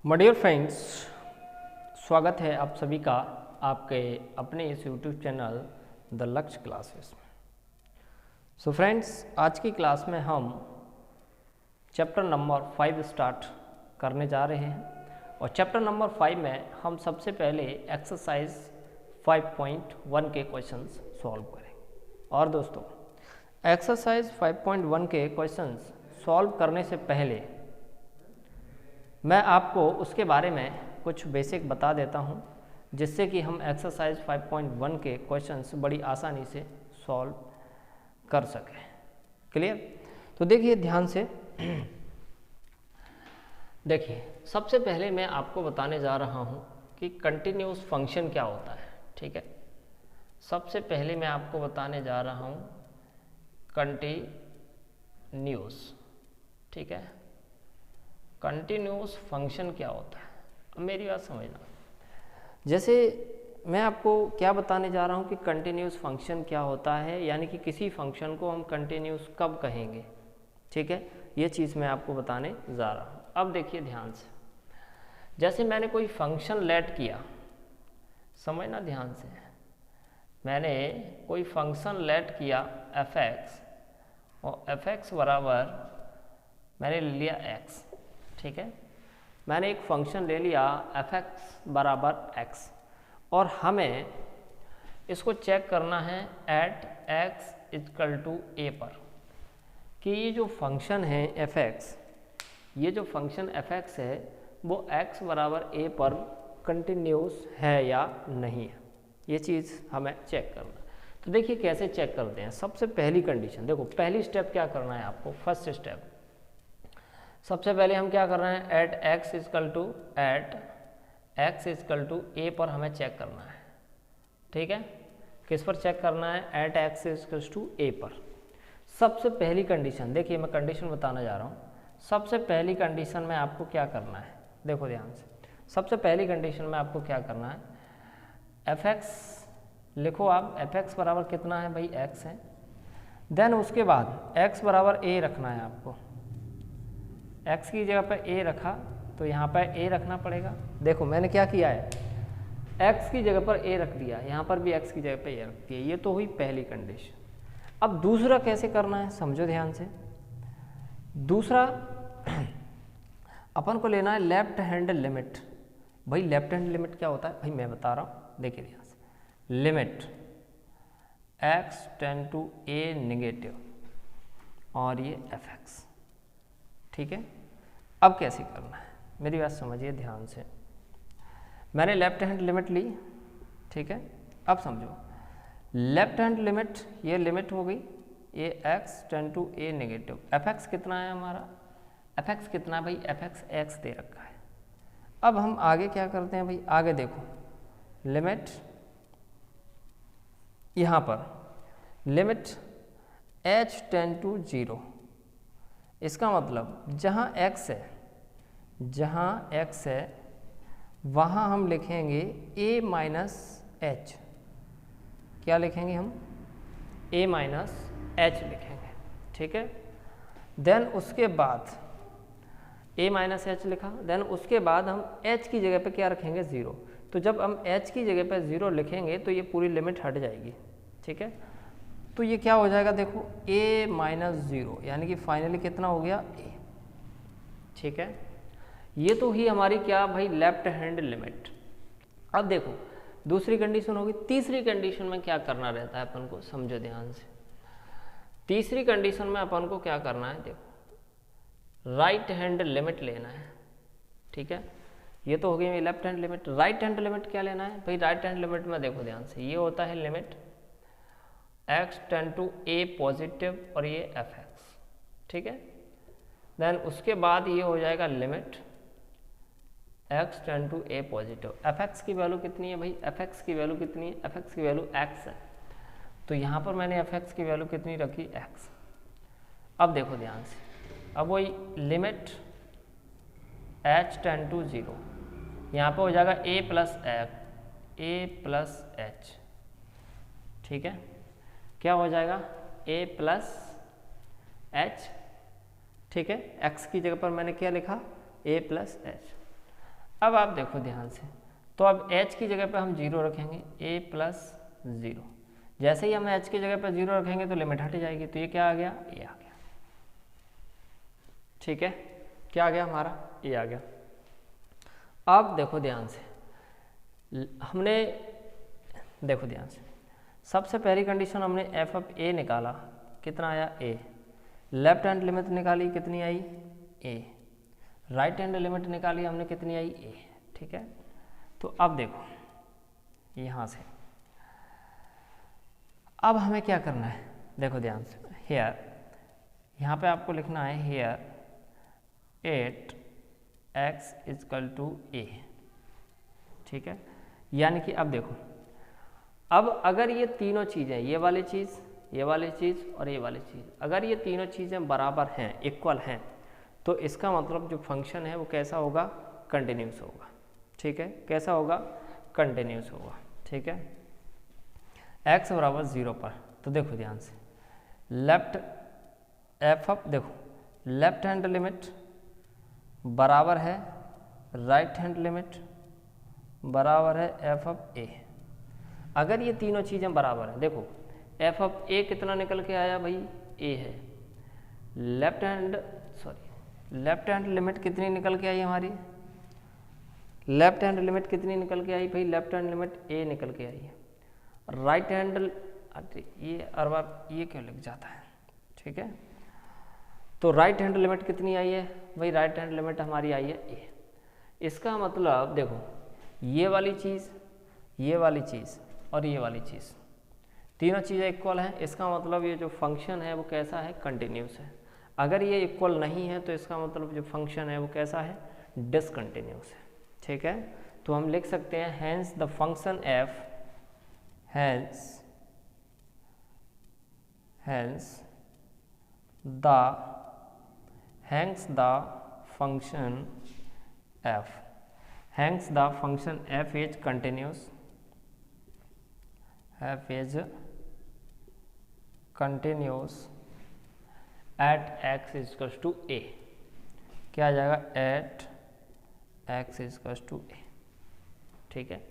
My dear friends, स्वागत है आप सभी का आपके अपने इस यूट्यूब चैनल द लक्ष्य क्लासेस में। सो फ्रेंड्स, आज की क्लास में हम चैप्टर नंबर 5 स्टार्ट करने जा रहे हैं और चैप्टर नंबर 5 में हम सबसे पहले एक्सरसाइज 5.1 के क्वेश्चंस सॉल्व करेंगे। और दोस्तों, एक्सरसाइज 5.1 के क्वेश्चंस सॉल्व करने से पहले मैं आपको उसके बारे में कुछ बेसिक बता देता हूं, जिससे कि हम एक्सरसाइज 5.1 के क्वेश्चंस बड़ी आसानी से सॉल्व कर सकें। क्लियर? तो देखिए ध्यान से। देखिए, सबसे पहले मैं आपको बताने जा रहा हूं कि कंटिन्यूअस फंक्शन क्या होता है। ठीक है, सबसे पहले मैं आपको बताने जा रहा हूं कंटिन्यूअस। ठीक है, कंटिन्यूअस फंक्शन क्या होता है। अब मेरी बात समझना, जैसे मैं आपको क्या बताने जा रहा हूँ कि कंटिन्यूअस फंक्शन क्या होता है, यानी कि किसी फंक्शन को हम कंटिन्यूअस कब कहेंगे। ठीक है, ये चीज़ मैं आपको बताने जा रहा हूँ। अब देखिए ध्यान से, जैसे मैंने कोई फंक्शन लेट किया, समझना ध्यान से, मैंने कोई फंक्शन लेट किया f(x) और f(x) बराबर मैंने लिया x। ठीक है, मैंने एक फंक्शन ले लिया f(x) बराबर x और हमें इसको चेक करना है एट x = a पर कि ये जो फंक्शन है f(x), ये जो फंक्शन f(x) है वो x बराबर a पर कंटिन्यूस है या नहीं है। ये चीज़ हमें चेक करना है। तो देखिए कैसे चेक करते हैं। सबसे पहली कंडीशन देखो, पहली स्टेप क्या करना है आपको। फर्स्ट स्टेप, सबसे पहले हम क्या कर रहे हैं, एट x = a पर हमें चेक करना है। ठीक है, किस पर चेक करना है, एट x = a पर। सबसे पहली कंडीशन देखिए, मैं कंडीशन बताने जा रहा हूँ। सबसे पहली कंडीशन में आपको क्या करना है, देखो ध्यान से। सबसे पहली कंडीशन में आपको क्या करना है, f(x) लिखो आप, f(x) बराबर कितना है भाई, x है। देन उसके बाद x बराबर a रखना है आपको। x की जगह पर a रखा तो यहाँ पर a रखना पड़ेगा। देखो मैंने क्या किया है, x की जगह पर a रख दिया, यहाँ पर भी x की जगह पर a रख दिया। ये तो हुई पहली कंडीशन। अब दूसरा कैसे करना है, समझो ध्यान से। दूसरा अपन को लेना है लेफ्ट हैंड लिमिट। भाई लेफ्ट हैंड लिमिट क्या होता है भाई, मैं बता रहा हूँ, देखिए ध्यान से। Limit x tend to a negative और ये f(x). ठीक है, अब कैसे करना है, मेरी बात समझिए ध्यान से। मैंने लेफ्ट हैंड लिमिट ली। ठीक है, अब समझो, लेफ्ट हैंड लिमिट, ये लिमिट हो गई, ये x tend to a negative. f(x) कितना है हमारा, f(x) कितना भाई, f(x) x दे रखा है। अब हम आगे क्या करते हैं भाई, आगे देखो, लिमिट यहाँ पर लिमिट h टेंड टू 0। इसका मतलब जहाँ x है, जहाँ x है वहाँ हम लिखेंगे a - h। क्या लिखेंगे हम, a - h लिखेंगे। ठीक है, देन उसके बाद a - h लिखा, देन उसके बाद हम h की जगह पे क्या रखेंगे, 0। तो जब हम h की जगह पे 0 लिखेंगे तो ये पूरी लिमिट हट जाएगी। ठीक है, तो ये क्या हो जाएगा, देखो a - 0, यानी कि फाइनली कितना हो गया, a। ठीक है, ये तो ही हमारी क्या भाई, लेफ्ट हैंड लिमिट। अब देखो दूसरी कंडीशन होगी। तीसरी कंडीशन में क्या करना रहता है अपन को, समझो ध्यान से। तीसरी कंडीशन में अपन को क्या करना है, देखो राइट हैंड लिमिट लेना है। ठीक है, ये तो हो गई left hand limit. Right hand limit क्या लेना है भाई, राइट हैंड लिमिट में देखो ध्यान से, ये होता है limit x tend to a positive और ये f(x). ठीक है, देन उसके बाद ये हो जाएगा limit x tend to a positive. f(x) की वैल्यू कितनी है भाई, f(x) की वैल्यू कितनी है, f(x) की वैल्यू x है, तो यहाँ पर मैंने f(x) की वैल्यू कितनी रखी, x। अब देखो ध्यान से, अब वही लिमिट h टेंड टू 0, यहाँ पर हो जाएगा a प्लस h। ठीक है, क्या हो जाएगा, a प्लस h। ठीक है, x की जगह पर मैंने क्या लिखा, a प्लस h। अब आप देखो ध्यान से, तो अब h की जगह पे हम 0 रखेंगे, a प्लस 0। जैसे ही हम h की जगह पे 0 रखेंगे तो लिमिट हट जाएगी, तो ये क्या आ गया, a आ गया। ठीक है, क्या आ गया हमारा, a आ गया। अब देखो ध्यान से, हमने देखो ध्यान से, सबसे पहली कंडीशन हमने एफ ऑफ ए निकाला, कितना आया a। लेफ्ट हैंड लिमिट निकाली, कितनी आई a। राइट हैंड लिमिट निकाली हमने, कितनी आई a। ठीक है, तो अब देखो यहाँ से अब हमें क्या करना है, देखो ध्यान से, हेयर यहाँ पे आपको लिखना है hair 8x is equal to a। ठीक है, यानी कि अब देखो, अब अगर ये तीनों चीज़ें, ये वाली चीज़, ये वाली चीज़ और ये वाली चीज़, अगर ये तीनों चीज़ें बराबर हैं, इक्वल हैं, तो इसका मतलब जो फंक्शन है वो कैसा होगा, कंटिन्यूस होगा। ठीक है, कैसा होगा, कंटिन्यूस होगा। ठीक है, x बराबर 0 पर, तो देखो ध्यान से, लेफ्ट एफ ऑफ, देखो लेफ्ट हैंड लिमिट बराबर है राइट हैंड लिमिट बराबर है एफ ऑफ ए। अगर ये तीनों चीज़ें बराबर हैं, देखो एफ ऑफ ए कितना निकल के आया भाई, ए है। लेफ्ट हैंड लिमिट कितनी निकल के आई हमारी, लेफ्ट हैंड लिमिट कितनी निकल के आई भाई, लेफ्ट हैंड लिमिट ए निकल के आई है। राइट हैंड, ये हर बार ये क्यों लिख जाता है। ठीक है, तो राइट हैंड लिमिट कितनी आई है भाई, राइट हैंड लिमिट हमारी आई है ए। इसका मतलब देखो, ये वाली चीज़, ये वाली चीज़ और ये वाली चीज़, तीनों चीज़ें इक्वल हैं, इसका मतलब ये जो फंक्शन है वो कैसा है, कंटिन्यूस है। अगर ये इक्वल नहीं है तो इसका मतलब जो फंक्शन है वो कैसा है, डिसकंटिन्यूस है। ठीक है, तो हम लिख सकते हैं hence the function f, hence the function f, hence the function f is continuous, f is continuous at x is equals to a। क्या आ जाएगा, at x is equals to a। ठीक है,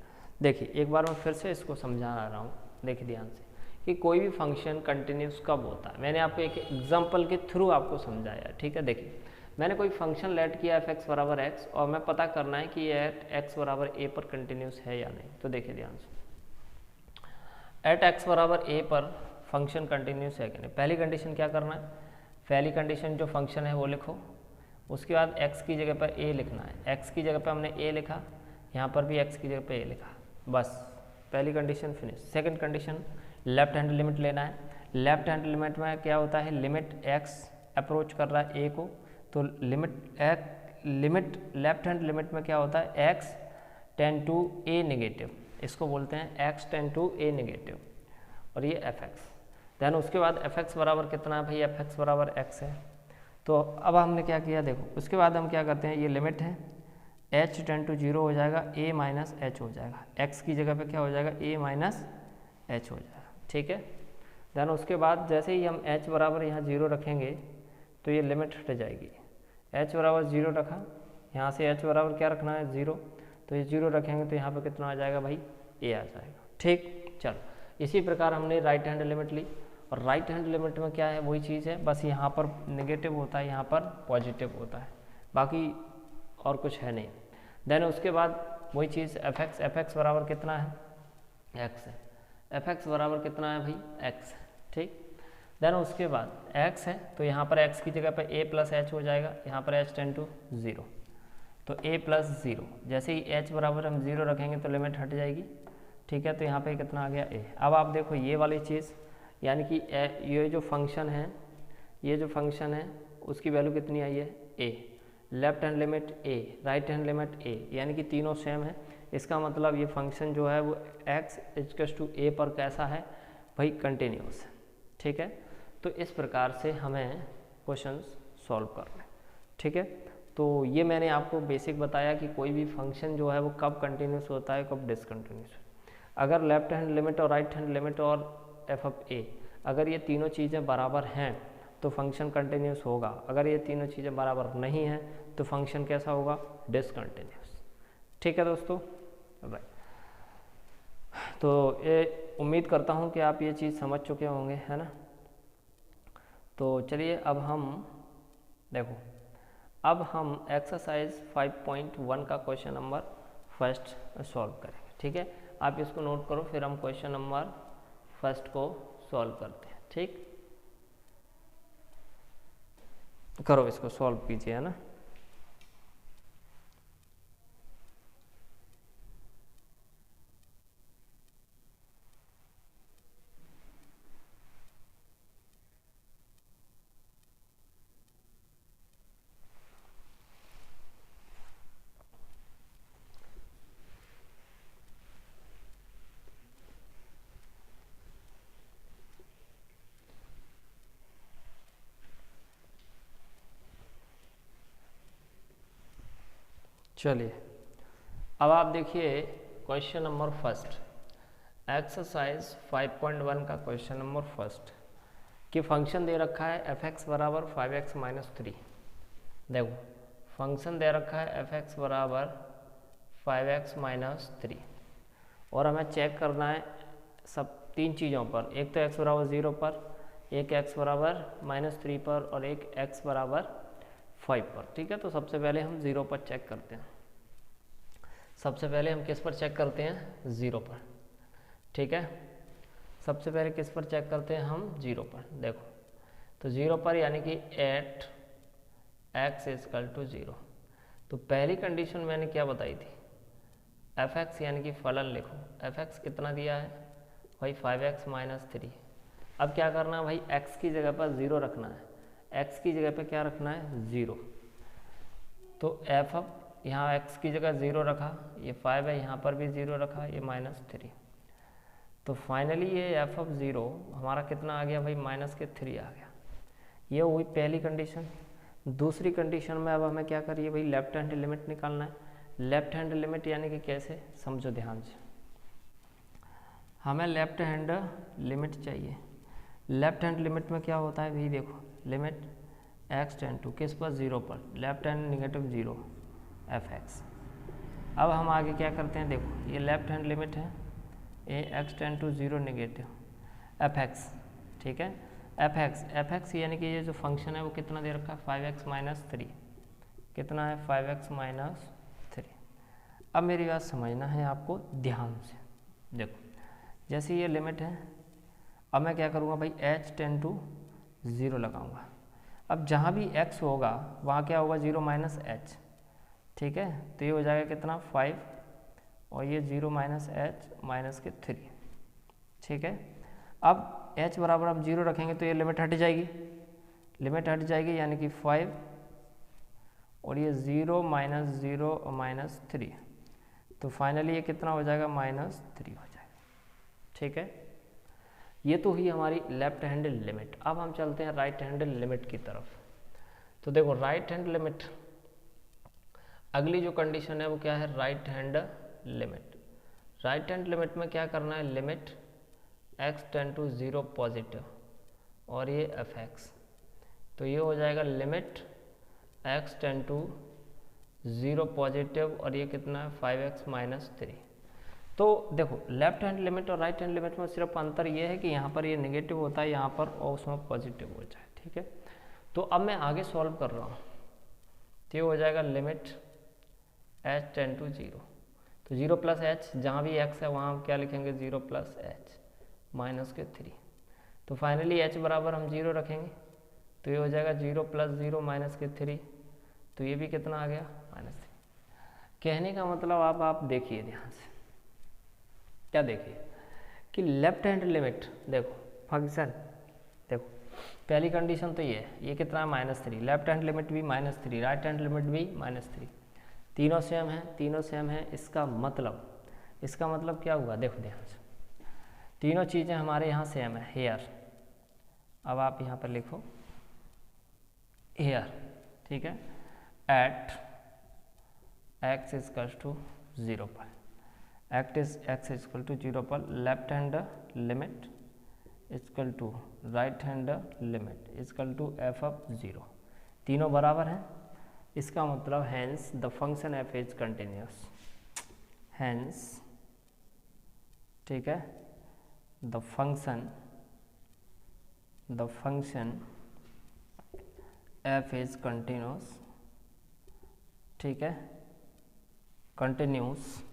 देखिए एक बार मैं फिर से इसको समझा रहा हूँ, देखिए ध्यान से, कि कोई भी फंक्शन कंटिन्यूस कब होता है। मैंने आपको एक एग्जांपल के थ्रू आपको समझाया। ठीक है, देखिए मैंने कोई फंक्शन लेट किया एफ एक्स बराबर एक्स, और मैं पता करना है कि ये एट एक्स बराबर ए पर कंटिन्यूस है या नहीं। तो देखिए ध्यान से, एट एक्स बराबर ए पर फंक्शन कंटिन्यूस है कि नहीं। पहली कंडीशन क्या करना है, पहली कंडीशन जो फंक्शन है वो लिखो, उसके बाद एक्स की जगह पर ए लिखना है। एक्स की जगह पर हमने ए लिखा, यहाँ पर भी एक्स की जगह पर ए लिखा, बस पहली condition finish. Second condition, left hand limit लेना है। लेफ्ट हैंड लिमिट में क्या होता है, लिमिट एक्स अप्रोच कर रहा है ए को, तो लिमिट लेफ्ट हैंड लिमिट में क्या होता है, x tend to a negative, इसको बोलते हैं x tend to a negative, और ये एफ एक्स। देन उसके बाद एफ एक्स बराबर कितना है भाई, एफ एक्स बराबर एक्स है। तो अब हमने क्या किया, देखो उसके बाद हम क्या करते हैं, ये लिमिट है, एच टेंड टू 0 हो जाएगा, ए माइनस एच हो जाएगा, एक्स की जगह पे क्या हो जाएगा, ए माइनस एच हो जाएगा। ठीक है, देन उसके बाद जैसे ही हम h बराबर यहाँ 0 रखेंगे तो ये लिमिट हट जाएगी। h बराबर 0 रखा, यहाँ से h बराबर क्या रखना है, 0, तो ये 0 रखेंगे तो यहाँ पे कितना आ जाएगा भाई, a आ जाएगा। ठीक, चलो इसी प्रकार हमने राइट हैंड लिमिट ली, और राइट हैंड लिमिट में क्या है, वही चीज़ है, बस यहाँ पर नेगेटिव होता है, यहाँ पर पॉजिटिव होता है, बाकी और कुछ है नहीं। देन उसके बाद वही चीज़ एफ एक्स बराबर कितना है, x है, एफ एक्स बराबर कितना है भाई, x है। ठीक, देन उसके बाद x है, तो यहाँ पर x की जगह पर a प्लस एच हो जाएगा, यहाँ पर h टेंड टू 0, तो a प्लस 0, जैसे ही h बराबर हम 0 रखेंगे तो लिमिट हट जाएगी। ठीक है, तो यहाँ पे कितना आ गया, a। अब आप देखो ये वाली चीज़, यानी कि ये जो फंक्शन है, ये जो फंक्शन है उसकी वैल्यू कितनी आई है, a। Left hand limit a, right hand limit a, यानी कि तीनों सेम है। इसका मतलब ये फंक्शन जो है वो x इक्वल्स टू a पर कैसा है भाई, कंटिन्यूस है। ठीक है, तो इस प्रकार से हमें क्वेश्चंस सॉल्व करना है। ठीक है, तो ये मैंने आपको बेसिक बताया कि कोई भी फंक्शन जो है वो कब कंटिन्यूस होता है, कब डिसकंटिन्यूस। अगर लेफ्ट हैंड लिमिट और राइट हैंड लिमिट और एफ ऑफ ए, अगर ये तीनों चीज़ें बराबर हैं तो फंक्शन कंटिन्यूस होगा। अगर ये तीनों चीज़ें बराबर नहीं हैं तो फंक्शन कैसा होगा, डिसकंटिन्यूस। ठीक है दोस्तों, राइट। तो ये उम्मीद करता हूँ कि आप ये चीज़ समझ चुके होंगे, है ना। तो चलिए अब हम देखो, अब हम एक्सरसाइज 5.1 का क्वेश्चन नंबर फर्स्ट सॉल्व करेंगे। ठीक है, आप इसको नोट करो, फिर हम क्वेश्चन नंबर फर्स्ट को सॉल्व करते हैं। ठीक, करो इसको सॉल्व कीजिए, है ना। चलिए अब आप देखिए क्वेश्चन नंबर फर्स्ट, एक्सरसाइज 5.1 का क्वेश्चन नंबर फर्स्ट कि फंक्शन दे रखा है f(x) बराबर 5x माइनस 3। देखो फंक्शन दे रखा है f(x) बराबर 5x माइनस 3 और हमें चेक करना है सब तीन चीज़ों पर, एक तो x बराबर 0 पर, एक x बराबर -3 पर और एक x बराबर 5 पर। ठीक है, तो सबसे पहले हम 0 पर चेक करते हैं। सबसे पहले हम किस पर चेक करते हैं? 0 पर। ठीक है, सबसे पहले किस पर चेक करते हैं हम? 0 पर। देखो तो 0 पर यानी कि 8x = 0। तो पहली कंडीशन मैंने क्या बताई थी? f(x) यानी कि फलन लिखो। f(x) कितना दिया है भाई? 5x minus 3। अब क्या करना है भाई? x की जगह पर 0 रखना है। x की जगह पे क्या रखना है? 0। तो f यहाँ x की जगह 0 रखा, ये 5 है, यहाँ पर भी 0 रखा, ये -3। तो फाइनली ये f(0) हमारा कितना आ गया भाई? -3 आ गया। ये हुई पहली कंडीशन। दूसरी कंडीशन में अब हमें क्या करिए भाई? लेफ्ट हैंड लिमिट निकालना है। लेफ्ट हैंड लिमिट यानी कि कैसे, समझो ध्यान से। हमें लेफ्ट हैंड लिमिट चाहिए। लेफ्ट हैंड लिमिट में क्या होता है भाई? देखो लिमिट x टेंड टू किस पर? 0 पर। Left hand -0 f(x). अब हम आगे क्या करते हैं? देखो ये लेफ्ट हैंड लिमिट है, ये x tend to 0 negative f(x). ठीक है, f(x) यानी कि ये जो फंक्शन है वो कितना दे रखा है? 5x minus 3। कितना है? 5x minus 3। अब मेरी बात समझना है आपको ध्यान से। देखो जैसे ये लिमिट है, अब मैं क्या करूँगा भाई? h टेंड टू 0 लगाऊंगा। अब जहाँ भी x होगा वहाँ क्या होगा? 0 माइनस h। ठीक है, तो ये हो जाएगा कितना? 5 और ये 0 माइनस h माइनस के 3। ठीक है, अब h बराबर अब 0 रखेंगे तो ये लिमिट हट जाएगी। लिमिट हट जाएगी यानी कि 5 और ये 0 माइनस 0 और माइनस 3। तो फाइनली ये कितना हो जाएगा? -3 हो जाएगा। ठीक है, ये तो हुई हमारी लेफ्ट हैंड लिमिट। अब हम चलते हैं राइट हैंड लिमिट की तरफ। तो देखो राइट हैंड लिमिट, अगली जो कंडीशन है वो क्या है? Right hand limit. Right hand limit में क्या करना है? Limit x tend to 0 positive और ये f(x). तो ये हो जाएगा limit x tend to 0 positive और ये कितना है? 5x minus 3। तो देखो लेफ्ट हैंड लिमिट और राइट हैंड लिमिट में सिर्फ अंतर ये है कि यहाँ पर ये नेगेटिव होता है, यहाँ पर और उसमें पॉजिटिव हो जाए। ठीक है, तो अब मैं आगे सॉल्व कर रहा हूँ। तो ये हो जाएगा लिमिट h टेंड टू 0। तो 0 प्लस h, जहाँ भी x है वहाँ हम क्या लिखेंगे? 0 प्लस h माइनस के 3। तो फाइनली h बराबर हम 0 रखेंगे, तो ये हो जाएगा 0 प्लस 0 माइनस के 3। तो ये भी कितना आ गया? -3। कहने का मतलब आप देखिए ध्यान से, क्या देखिए कि लेफ्ट हैंड लिमिट, देखो फंक्शन, देखो पहली कंडीशन तो ये है, ये कितना है? -3। लेफ्ट हैंड लिमिट भी -3, राइट हैंड लिमिट भी -3। तीनों सेम है, तीनों सेम है। इसका मतलब क्या हुआ? देखो ध्यान से, तीनों चीज़ें हमारे यहाँ सेम है। हेयर, अब आप यहाँ पर लिखो हेयर। ठीक है, एट x = 0 पर, x = 0 पर left hand limit equal to right hand limit equal to f(0). तीनों बराबर हैं, इसका मतलब hence the function f is continuous. Hence, ठीक है, the function f is continuous, ठीक है, continuous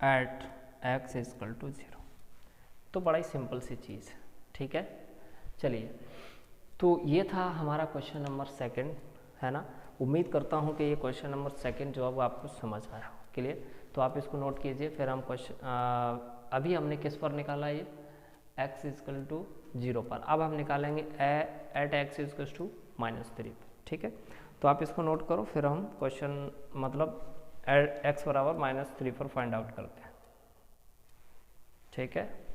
at x equal to 0। तो बड़ा ही सिंपल सी चीज़ है, ठीक है। चलिए, तो ये था हमारा क्वेश्चन नंबर 2, है ना। उम्मीद करता हूँ कि ये क्वेश्चन नंबर 2 जो अब आपको समझ आया हो। क्लियर? तो आप इसको नोट कीजिए। फिर हम क्वेश्चन अभी हमने किस पर निकाला, ये x इजकल टू 0 पर। अब हम निकालेंगे एट एक्स इजकल टू -3 पर, ठीक है। तो आप इसको नोट करो, फिर हम क्वेश्चन मतलब x बराबर -3 पर फाइंड आउट करते हैं, ठीक है।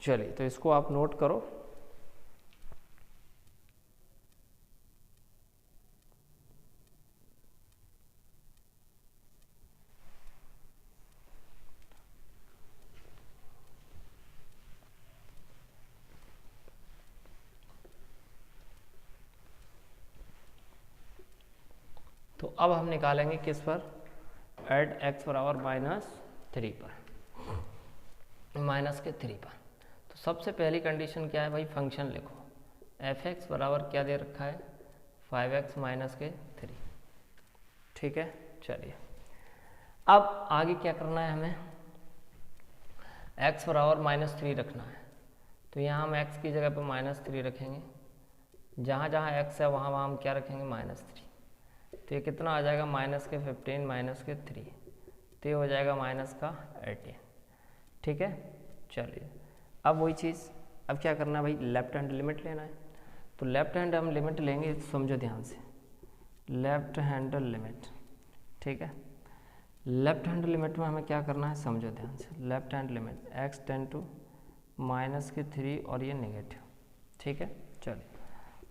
चलिए, तो इसको आप नोट करो। तो अब हम निकालेंगे किस पर, एट x बराबर -3 पर, -3 पर। तो सबसे पहली कंडीशन क्या है भाई, फंक्शन लिखो। एफ एक्स बराबर क्या दे रखा है, 5x -3, ठीक है। चलिए, अब आगे क्या करना है हमें, x बराबर -3 रखना है। तो यहाँ हम x की जगह पर -3 रखेंगे, जहाँ जहाँ x है वहाँ वहाँ हम क्या रखेंगे, -3। तो ये कितना आ जाएगा, -15 -3, तो ये हो जाएगा -18, ठीक है। चलिए, अब वही चीज़, अब क्या करना है भाई, लेफ्ट हैंड लिमिट लेना है। तो लेफ्ट हैंड हम लिमिट लेंगे, समझो ध्यान से, लेफ्ट हैंड लिमिट, ठीक है। लेफ्ट हैंड लिमिट में हमें क्या करना है, समझो ध्यान से। Left hand limit x tend to -3 और ये नेगेटिव, ठीक है। चलिए,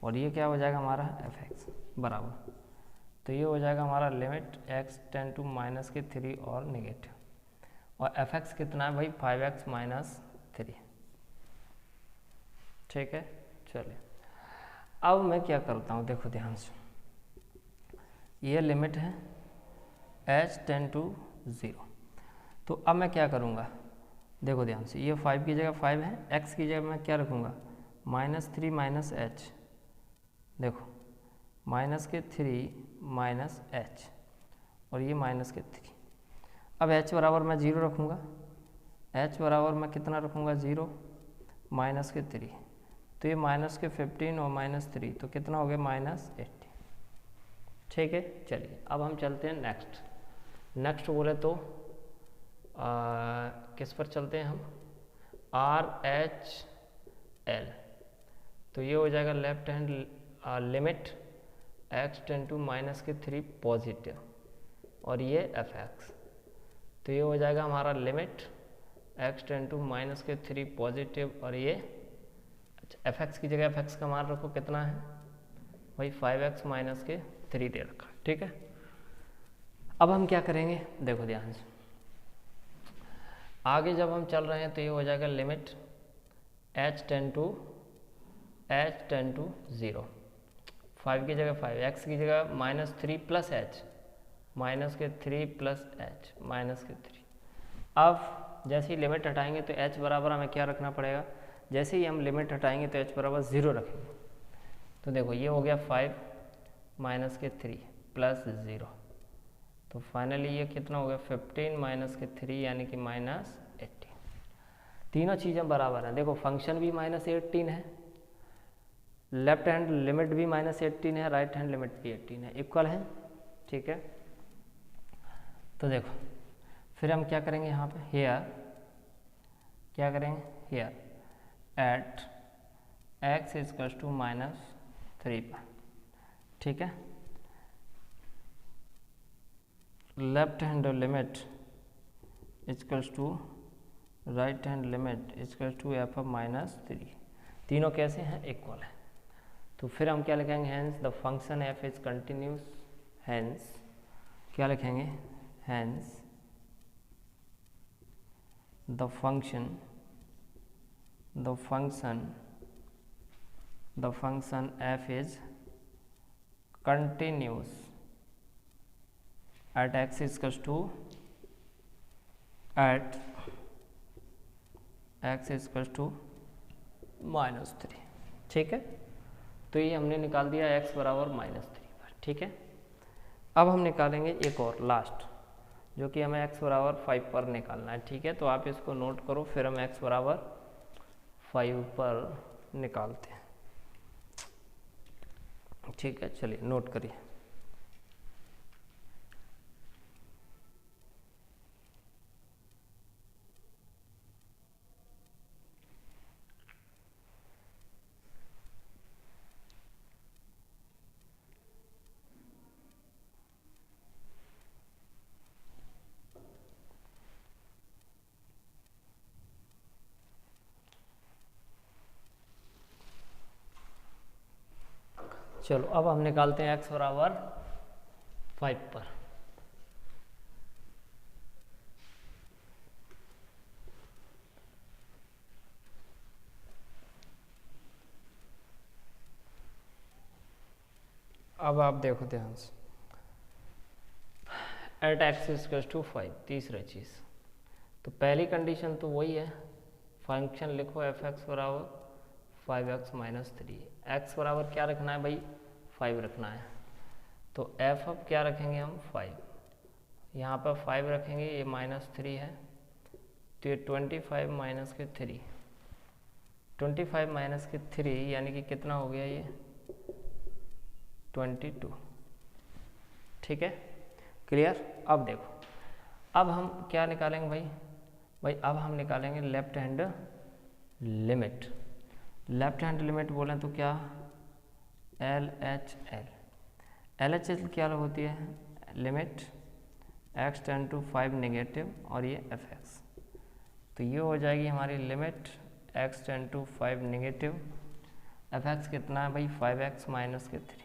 और ये क्या हो जाएगा हमारा, fx बराबर, तो ये हो जाएगा हमारा लिमिट x टेंड टू -3 और नेगेटिव, और fx कितना है भाई, 5x -3, ठीक है। चलिए, अब मैं क्या करता हूँ, देखो ध्यान से, ये लिमिट है h टेंड टू 0। तो अब मैं क्या करूँगा, देखो ध्यान से, ये 5 की जगह 5 है, x की जगह मैं क्या रखूँगा, -3 -h, देखो -3 -h, और ये -3। अब h बराबर मैं 0 रखूँगा, h बराबर मैं कितना रखूँगा, 0 -3, तो ये -15 और -3, तो कितना हो गया, -80, ठीक है। चलिए, अब हम चलते हैं नेक्स्ट बोले तो किस पर चलते हैं हम, RHL। तो ये हो जाएगा left hand limit x tend to -3 positive, और ये fx, तो ये हो जाएगा हमारा limit x tend to -3 positive, और ये fx की जगह fx का मान रखो, कितना है भाई, 5x -3 दे रखा, ठीक है। अब हम क्या करेंगे, देखो ध्यान से, आगे जब हम चल रहे हैं तो ये हो जाएगा लिमिट h टेंड टू 0, 5 की जगह 5, x की जगह -3 प्लस h, -3 प्लस h, -3। अब जैसे ही लिमिट हटाएंगे तो h बराबर हमें क्या रखना पड़ेगा, जैसे ही हम लिमिट हटाएंगे तो h बराबर 0 रखेंगे। तो देखो, ये हो गया 5 -3 प्लस 0, तो फाइनली ये कितना हो गया, 15 -3 यानी कि -18। तीनों चीज़ें बराबर हैं। देखो, फंक्शन भी -18 है, लेफ्ट हैंड लिमिट भी -18 है, राइट हैंड लिमिट भी 18 है, इक्वल है, ठीक है। तो देखो, फिर हम क्या करेंगे यहाँ पे, हेयर क्या करेंगे, here at x equal to -3 पर, ठीक है। Left hand limit equals to right hand limit equals to f of -3, तीनों कैसे हैं, इक्वल है। तो फिर हम क्या लिखेंगे, hence the function f is continuous, hence क्या लिखेंगे, hence the function f is continuous at x equals to at x equals to -3। ठीक है, तो ये हमने निकाल दिया x बराबर -3 पर। ठीक है, अब हम निकालेंगे एक और लास्ट, जो कि हमें x बराबर 5 पर निकालना है। ठीक है, तो आप इसको नोट करो, फिर हम x बराबर 5 पर निकालते हैं। ठीक है, चलिए नोट करिए। चलो अब हम निकालते हैं x बराबर 5 पर। अब आप देखो ध्यान से, एट एक्स इक्वल्स टू 5, तीसरा चीज़। तो पहली कंडीशन तो वही है, फंक्शन लिखो एफ एक्स बराबर 5x - 3। एक्स बराबर क्या रखना है भाई, 5 रखना है। तो एफ अब क्या रखेंगे हम, 5। यहाँ पर 5 रखेंगे, ये -3 है, तो ये 25 माइनस के 3, 25 माइनस के 3 यानी कि कितना हो गया ये 22। ठीक है, क्लियर। अब देखो, अब हम क्या निकालेंगे भाई अब हम निकालेंगे left hand limit. Left hand limit बोलें तो क्या, LHL क्या होती है, limit x tend to 5 negative और ये fx। तो ये हो जाएगी हमारी limit x tend to 5 negative, fx कितना है भाई 5x माइनस के 3।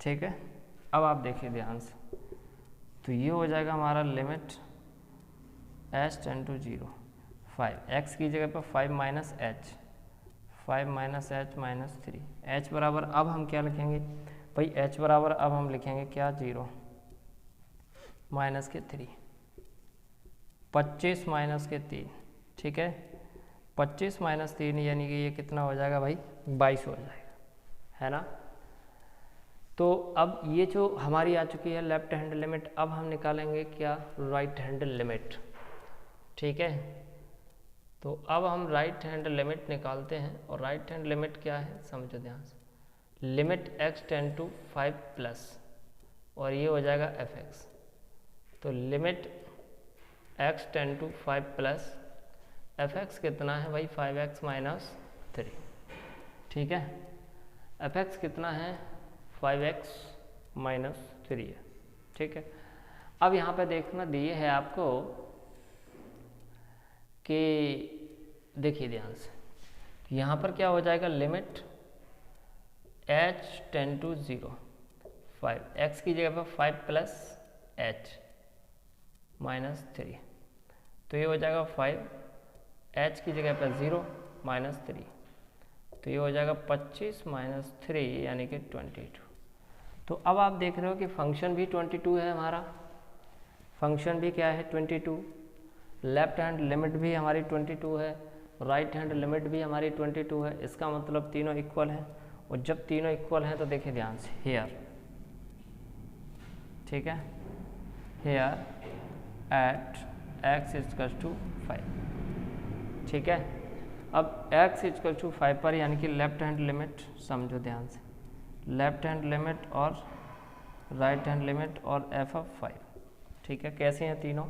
ठीक है, अब आप देखिए ध्यान से, तो ये हो जाएगा हमारा limit h tend to 0, 5 x की जगह पर 5 minus h, 5 minus h minus 3। h बराबर अब हम क्या लिखेंगे भाई, h बराबर अब हम लिखेंगे क्या 0 माइनस के 3, 25 माइनस के 3। ठीक है, 25 माइनस 3 यानी कि ये कितना हो जाएगा भाई 22 हो जाएगा, है ना। तो अब ये जो हमारी आ चुकी है लेफ्ट हैंड लिमिट, अब हम निकालेंगे क्या, राइट हैंड लिमिट। ठीक है, तो अब हम राइट हैंड लिमिट निकालते हैं, और राइट हैंड लिमिट क्या है समझो ध्यान से, limit x tend to 5 plus और ये हो जाएगा fx। तो limit x tend to 5 plus fx कितना है भाई 5x माइनस 3। ठीक है, fx कितना है 5x माइनस 3 है। ठीक है, अब यहाँ पे देखना दिए है आपको कि देखिए ध्यान से, यहाँ पर क्या हो जाएगा, limit h tend to 0, 5 x की जगह पर 5 प्लस h माइनस 3, तो ये हो जाएगा 5 h की जगह पर 0 माइनस 3, तो ये हो जाएगा 25 माइनस 3 यानी कि 22। तो अब आप देख रहे हो कि फंक्शन भी 22 है हमारा, फंक्शन भी क्या है 22, लेफ्ट हैंड लिमिट भी हमारी 22 है, राइट हैंड लिमिट भी हमारी 22 है। इसका मतलब तीनों इक्वल हैं, और जब तीनों इक्वल हैं तो देखिए ध्यान से हेयर, ठीक है, here at x equal to 5। ठीक है, अब x इक्वल टू 5 पर यानी कि लेफ्ट हैंड लिमिट समझो ध्यान से, लेफ्ट हैंड लिमिट और राइट हैंड लिमिट और f ऑफ 5। ठीक है, कैसे हैं, तीनों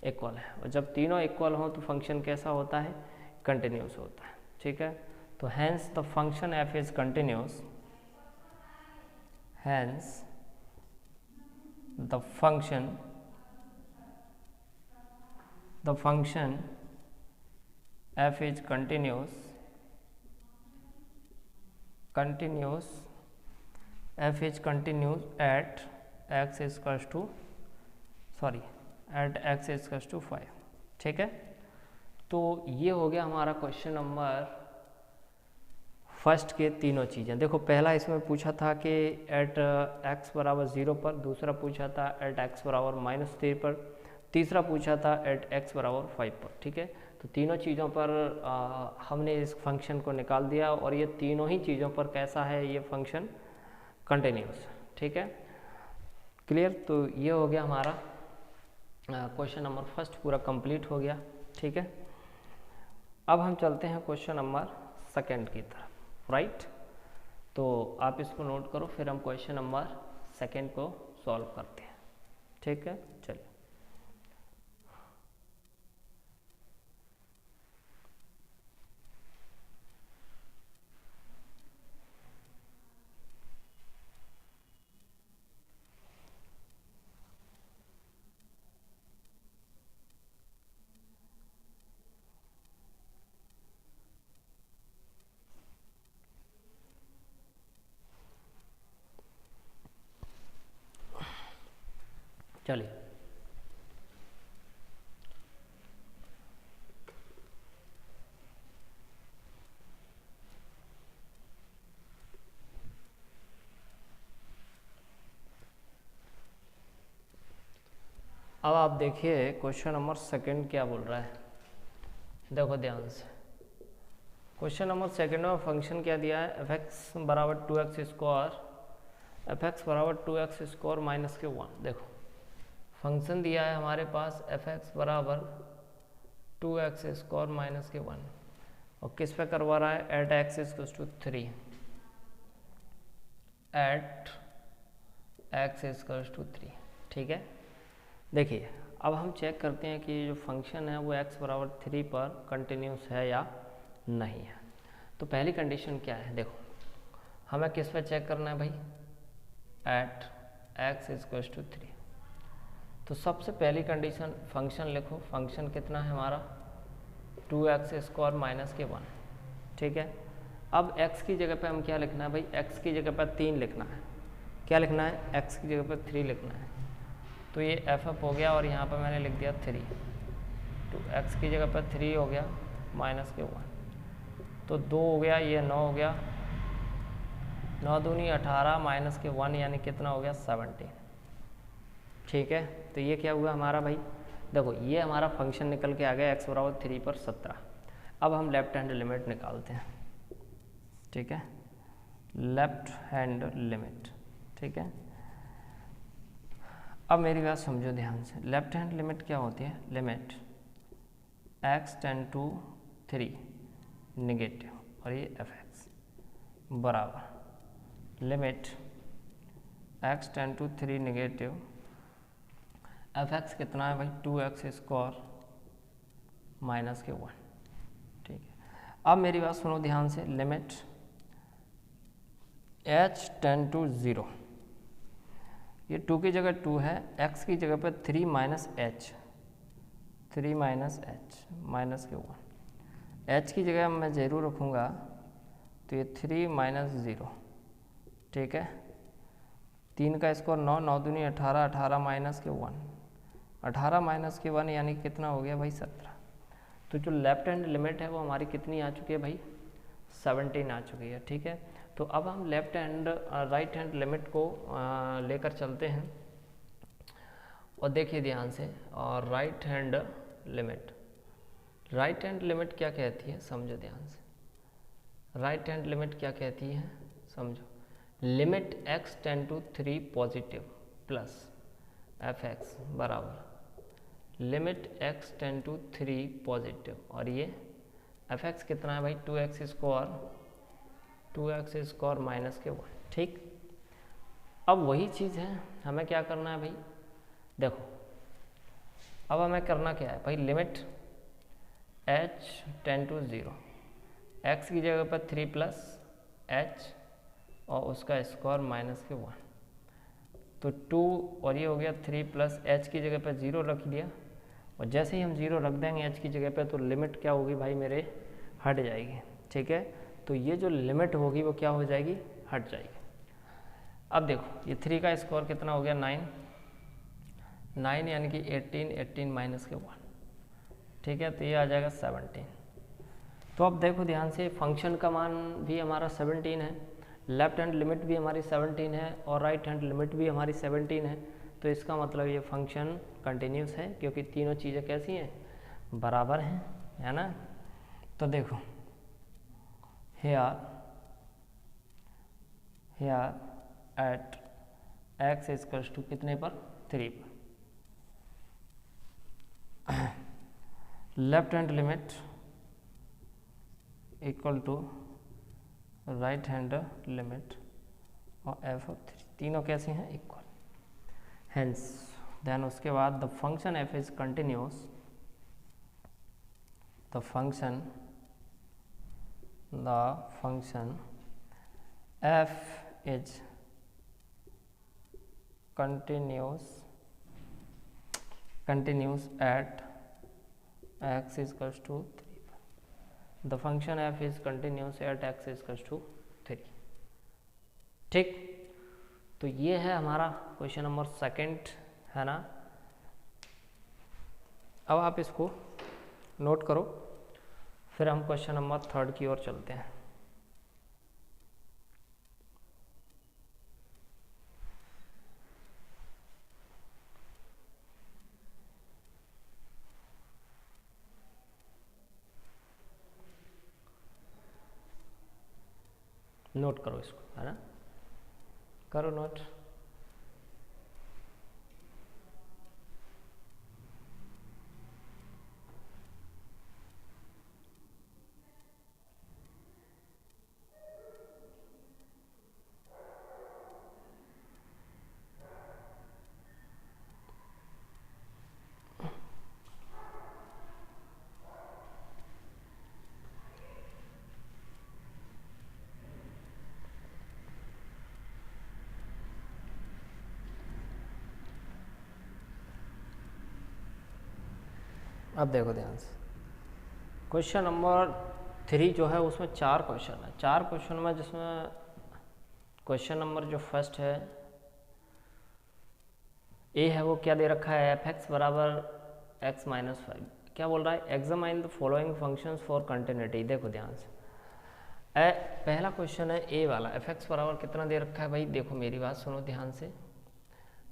इक्वल है, और जब तीनों इक्वल हो तो फंक्शन कैसा होता है, कंटिन्यूस होता है। ठीक है, तो hence the function f is continuous, hence the function f is continuous f is continuous at x equals to at x equals to 5। ठीक है, तो ये हो गया हमारा क्वेश्चन नंबर फर्स्ट के तीनों चीज़ें देखो। पहला इसमें पूछा था कि एट x बराबर 0 पर, दूसरा पूछा था एट x बराबर -3 पर, तीसरा पूछा था एट x बराबर 5 पर। ठीक है, तो तीनों चीज़ों पर हमने इस फंक्शन को निकाल दिया और ये तीनों ही चीज़ों पर कैसा है ये फंक्शन, कंटिन्यूस। ठीक है, क्लियर। तो ये हो गया हमारा क्वेश्चन नंबर फर्स्ट पूरा कंप्लीट हो गया। ठीक है, अब हम चलते हैं क्वेश्चन नंबर सेकंड की तरफ, राइट। तो आप इसको नोट करो, फिर हम क्वेश्चन नंबर सेकंड को सॉल्व करते हैं। ठीक है, चलिए। चलिए, अब आप देखिए क्वेश्चन नंबर सेकंड क्या बोल रहा है। देखो ध्यान से, क्वेश्चन नंबर सेकंड में फंक्शन क्या दिया है, f(x) बराबर 2x स्क्वायर, f(x) बराबर 2x स्क्वायर माइनस के 1। देखो फंक्शन दिया है हमारे पास f(x) बराबर 2x स्क्वायर माइनस के 1 और किस पे करवा रहा है, at x equals to 3, at x equals to 3। ठीक है, देखिए अब हम चेक करते हैं कि जो फंक्शन है वो x बराबर 3 पर कंटिन्यूस है या नहीं है। तो पहली कंडीशन क्या है, देखो हमें किस पे चेक करना है भाई, एट x इक्वल्स टू 3। तो सबसे पहली कंडीशन फंक्शन लिखो, फंक्शन कितना है हमारा 2x स्क्वायर माइनस के 1। ठीक है, अब x की जगह पे हम क्या लिखना है भाई, x की जगह पर 3 लिखना है। क्या लिखना है, x की जगह पर 3 लिखना है। तो ये एफ हो गया और यहाँ पर मैंने लिख दिया 3। तो x की जगह पर 3 हो गया माइनस के 1, तो 2 हो गया, ये 9 हो गया, 9 दूनी 18 माइनस के 1 यानी कितना हो गया 17। ठीक है, तो ये क्या हुआ हमारा भाई, देखो ये हमारा फंक्शन निकल के आ गया x बराबर 3 पर 17। अब हम लेफ्ट हैंड लिमिट निकालते हैं। ठीक है, लेफ्ट हैंड लिमिट। ठीक है, अब मेरी बात समझो ध्यान से, लेफ्ट हैंड लिमिट क्या होती है, limit x tend to 3 negative और ये f(x) बराबर limit x tend to 3 negative f(x) कितना है भाई 2x स्क्वायर माइनस के 1। ठीक है, अब मेरी बात सुनो ध्यान से, लिमिट h टेंड टू 0, ये 2 की जगह 2 है, x की जगह पर 3 minus h, 3 minus h minus के 1। h की जगह मैं 0 रखूँगा तो ये 3 माइनस 0। ठीक है, 3 का स्क्वायर 9, 9 दूनी 18, 18 माइनस के 1, 18 माइनस के 1 यानी कितना हो गया भाई 17। तो जो लेफ्ट हैंड लिमिट है वो हमारी कितनी आ चुकी है भाई, 17 आ चुकी है। ठीक है, तो अब हम left hand right hand limit को लेकर चलते हैं और देखिए ध्यान से, और right hand limit, right hand limit क्या कहती है समझो ध्यान से। राइट हैंड लिमिट क्या कहती है समझो, limit x tend to 3 positive plus f(x) बराबर limit x tend to 3 positive और ये f(x) कितना है भाई 2x square, 2x square minus के 1। ठीक, अब वही चीज़ है, हमें क्या करना है भाई, देखो अब हमें करना क्या है भाई, limit h tend to 0, x की जगह पर 3 प्लस h और उसका स्क्वायर माइनस के 1। तो 2 और ये हो गया 3 प्लस h की जगह पर 0 रख दिया और जैसे ही हम 0 रख देंगे h की जगह पर तो लिमिट क्या होगी भाई मेरे, हट जाएगी। ठीक है, तो ये जो लिमिट होगी वो क्या हो जाएगी, हट जाएगी। अब देखो ये 3 का स्क्वायर कितना हो गया 9, 9 यानी कि 18, 18 माइनस के 1। ठीक है, तो ये आ जाएगा 17। तो अब देखो ध्यान से, फंक्शन का मान भी हमारा 17 है, लेफ्ट हैंड लिमिट भी हमारी 17 है और राइट हैंड लिमिट भी हमारी 17 है। तो इसका मतलब ये फंक्शन कंटिन्यूस है, क्योंकि तीनों चीज़ें कैसी हैं, बराबर हैं, है ना। तो देखो here at x equals to कितने पर, 3 पर, left hand limit equal to right hand limit और f ऑफ 3, तीनों कैसे हैं, इक्वल। हेंस देन उसके बाद the function f is continuous, the function f is continuous at x is equals to 3। the function f is continuous at x is equals to 3। ठीक, तो ये है हमारा क्वेश्चन नंबर 2, है ना। अब आप इसको नोट करो, फिर हम क्वेश्चन नंबर 3 की ओर चलते हैं। नोट करो इसको, है ना, करो नोट। अब देखो ध्यान से, क्वेश्चन नंबर 3 जो है उसमें 4 क्वेश्चन है। 4 क्वेश्चन में जिसमें क्वेश्चन नंबर जो फर्स्ट है ए है, वो क्या दे रखा है, एफ एक्स बराबर एक्स माइनस 5। क्या बोल रहा है, examine the following functions for continuity. देखो ध्यान से, पहला क्वेश्चन है ए वाला, एफ एक्स बराबर कितना दे रखा है भाई, देखो मेरी बात सुनो ध्यान से,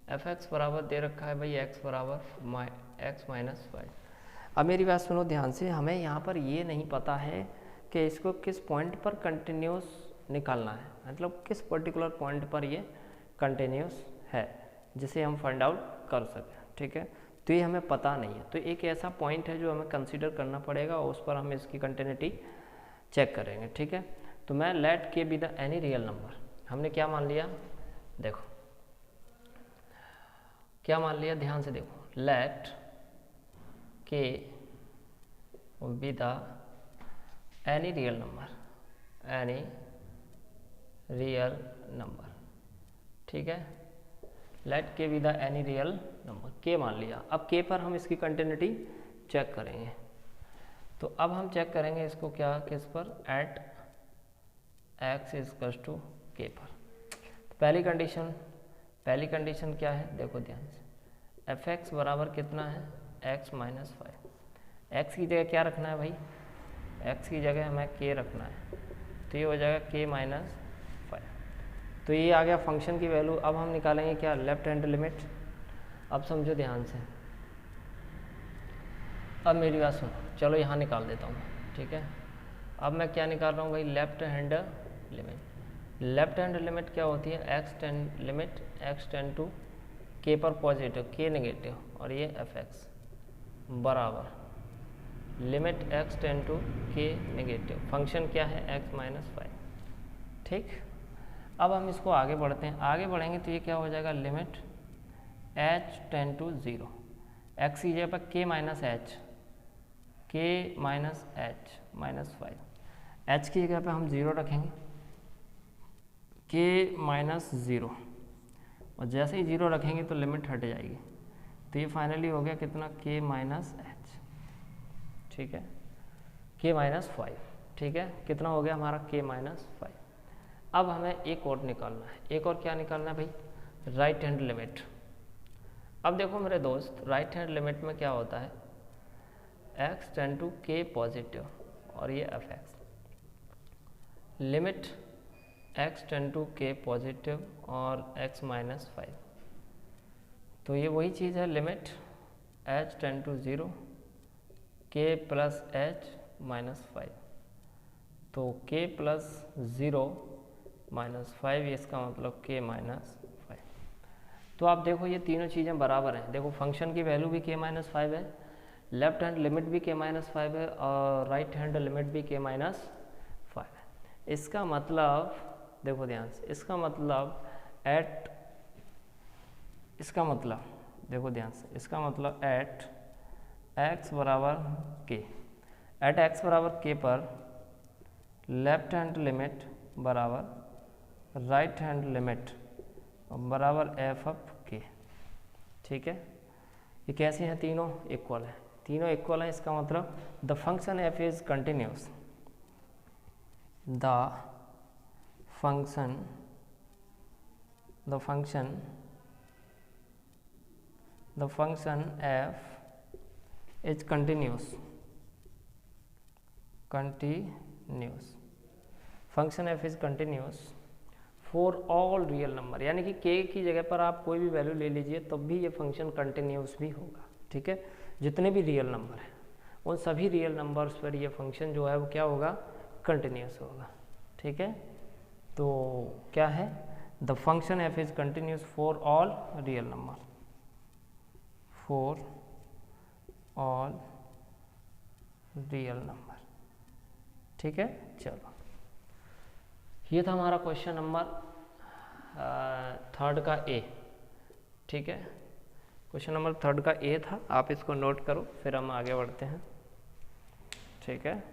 एफ एक्स बराबर दे रखा है भाई एक्स बराबर एक्स माइनस 5। अब मेरी बात सुनो ध्यान से, हमें यहाँ पर ये नहीं पता है कि इसको किस पॉइंट पर कंटिन्यूस निकालना है, मतलब किस पर्टिकुलर पॉइंट पर ये कंटिन्यूस है जिसे हम फाइंड आउट कर सकें, ठीक है। तो ये हमें पता नहीं है, तो एक ऐसा पॉइंट है जो हमें कंसीडर करना पड़ेगा और उस पर हम इसकी कंटिन्यूटी चेक करेंगे, ठीक है। तो मैं late k be the any real number, हमने क्या मान लिया, देखो क्या मान लिया, ध्यान से देखो, let k be the any real number, ठीक है। Let k be the any real number, के मान लिया। अब के पर हम इसकी कंटिन्यूटी चेक करेंगे, तो अब हम चेक करेंगे इसको क्या, किस पर, एट एक्स इक्वल्स टू के पर। तो पहली कंडीशन क्या है, देखो ध्यान से, एफ एक्स बराबर कितना है, एक्स माइनस 5। एक्स की जगह क्या रखना है भाई, एक्स की जगह हमें के रखना है, तो ये हो जाएगा के माइनस 5। तो ये आ गया फंक्शन की वैल्यू। अब हम निकालेंगे क्या, लेफ्ट हैंड लिमिट। अब समझो ध्यान से, अब मेरी बात सुनो, चलो यहाँ निकाल देता हूँ, ठीक है। अब मैं क्या निकाल रहा हूँ भाई, left hand limit. Left hand limit क्या होती है, एक्स टेंड टू के पर पॉजिटिव, के नेगेटिव, और ये एफ एक्स बराबर limit x tend to k negative, function क्या है, एक्स माइनस 5, ठीक। अब हम इसको आगे बढ़ते हैं, आगे बढ़ेंगे तो ये क्या हो जाएगा, limit h tend to 0, x की जगह पर k minus h, k minus h minus 5, h की जगह पे हम 0 रखेंगे, के माइनस 0, और जैसे ही 0 रखेंगे तो लिमिट हट जाएगी, तो ये फाइनली हो गया कितना, के माइनस एच, ठीक है, के माइनस 5, ठीक है। कितना हो गया हमारा, के माइनस 5। अब हमें एक और निकालना है, एक और क्या निकालना है भाई, राइट हैंड लिमिट। अब देखो मेरे दोस्त, राइट हैंड लिमिट में क्या होता है, x tend to k positive और ये f x. Limit x tend to k positive और x माइनस 5, तो ये वही चीज़ है, limit h tend to 0 k plus h minus 5, तो k प्लस 0 माइनस 5, इसका मतलब k माइनस 5। तो आप देखो ये तीनों चीज़ें बराबर हैं। देखो फंक्शन की वैल्यू भी k माइनस 5 है, लेफ्ट हैंड लिमिट भी k माइनस 5 है और राइट हैंड लिमिट भी k माइनस 5 है। इसका मतलब देखो ध्यान से, इसका मतलब देखो ध्यान से, इसका मतलब एट x बराबर k, एट x बराबर k पर लेफ्ट हैंड लिमिट बराबर राइट हैंड लिमिट बराबर एफ ऑफ के। ठीक है, ये कैसे हैं? तीनों इक्वल है, तीनों इक्वल है। इसका मतलब the function f is continuous, the function f is continuous, function f is continuous for all real number, यानी कि k की जगह पर आप कोई भी वैल्यू ले लीजिए तब भी ये फंक्शन कंटिन्यूस भी होगा। ठीक है, जितने भी रियल नंबर हैं उन सभी रियल नंबर्स पर ये फंक्शन जो है वो क्या होगा? कंटिन्यूस होगा। ठीक है, तो क्या है? The function f is continuous for all real number, for all real number. ठीक है, चलो ये था हमारा क्वेश्चन नंबर 3 का ए। ठीक है, क्वेश्चन नंबर 3 का ए था, आप इसको नोट करो, फिर हम आगे बढ़ते हैं। ठीक है,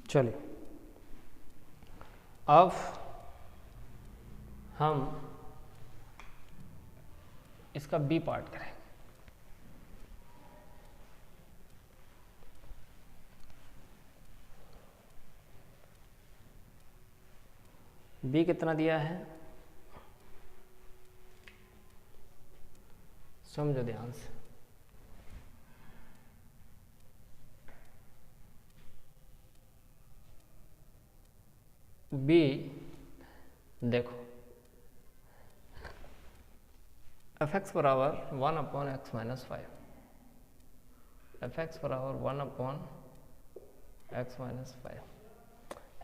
चलिए अब हम इसका बी पार्ट करें। बी कितना दिया है समझो ध्यान से। बी देखो एफ एक्स बराबर 1 upon x minus 5, f x बराबर 1 upon x minus 5,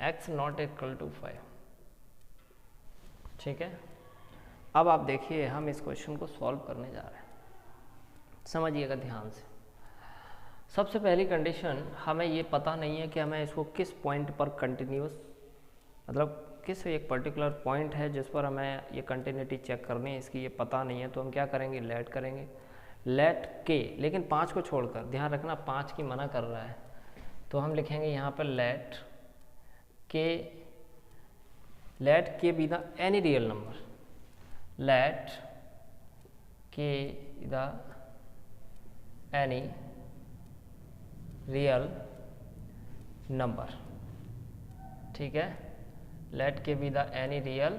x not equal to 5। ठीक है, अब आप देखिए हम इस क्वेश्चन को सॉल्व करने जा रहे हैं, समझिएगा ध्यान से। सबसे पहली कंडीशन, हमें ये पता नहीं है कि हमें इसको किस पॉइंट पर कंटिन्यूस, मतलब किस एक पर्टिकुलर पॉइंट है जिस पर हमें ये कंटिन्यूटी चेक करनी है, इसकी ये पता नहीं है। तो हम क्या करेंगे? लेट करेंगे, लेट के, लेकिन 5 को छोड़कर, ध्यान रखना 5 की मना कर रहा है, तो हम लिखेंगे यहाँ पर let k be the any real number, let k the any real number. ठीक है, let k be the any real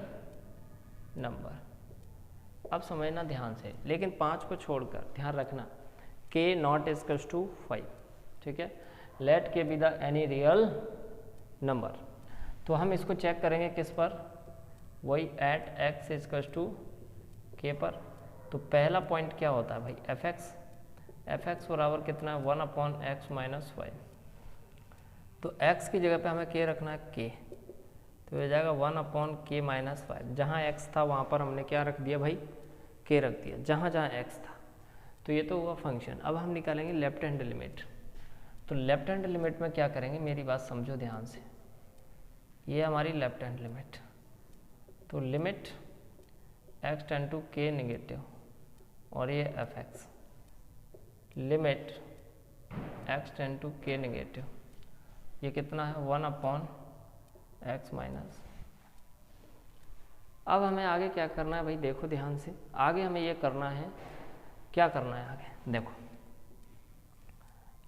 number. अब समझना ध्यान से, लेकिन 5 को छोड़कर, ध्यान रखना k नॉट इक्वल्स टू 5। ठीक है, let k be the any real number. तो हम इसको चेक करेंगे किस पर? वही at x equals to k पर। तो पहला पॉइंट क्या होता है भाई? एफ एक्स बराबर कितना है? 1 अपॉन एक्स माइनस 5। तो x की जगह पे हमें k रखना है k, तो हो जाएगा 1 अपॉन k माइनस 5। जहाँ x था वहाँ पर हमने क्या रख दिया भाई? k रख दिया, जहाँ जहाँ x था। तो ये तो हुआ फंक्शन। अब हम निकालेंगे लेफ्ट हैंड लिमिट। तो लेफ्ट हैंड लिमिट में क्या करेंगे? मेरी बात समझो ध्यान से, ये हमारी लेफ्ट हैंड लिमिट। तो limit x tend to k negative और ये f x, limit x tend to k negative, ये कितना है 1/x माइनस। अब हमें आगे क्या करना है भाई, देखो ध्यान से, आगे हमें ये करना है, क्या करना है आगे देखो,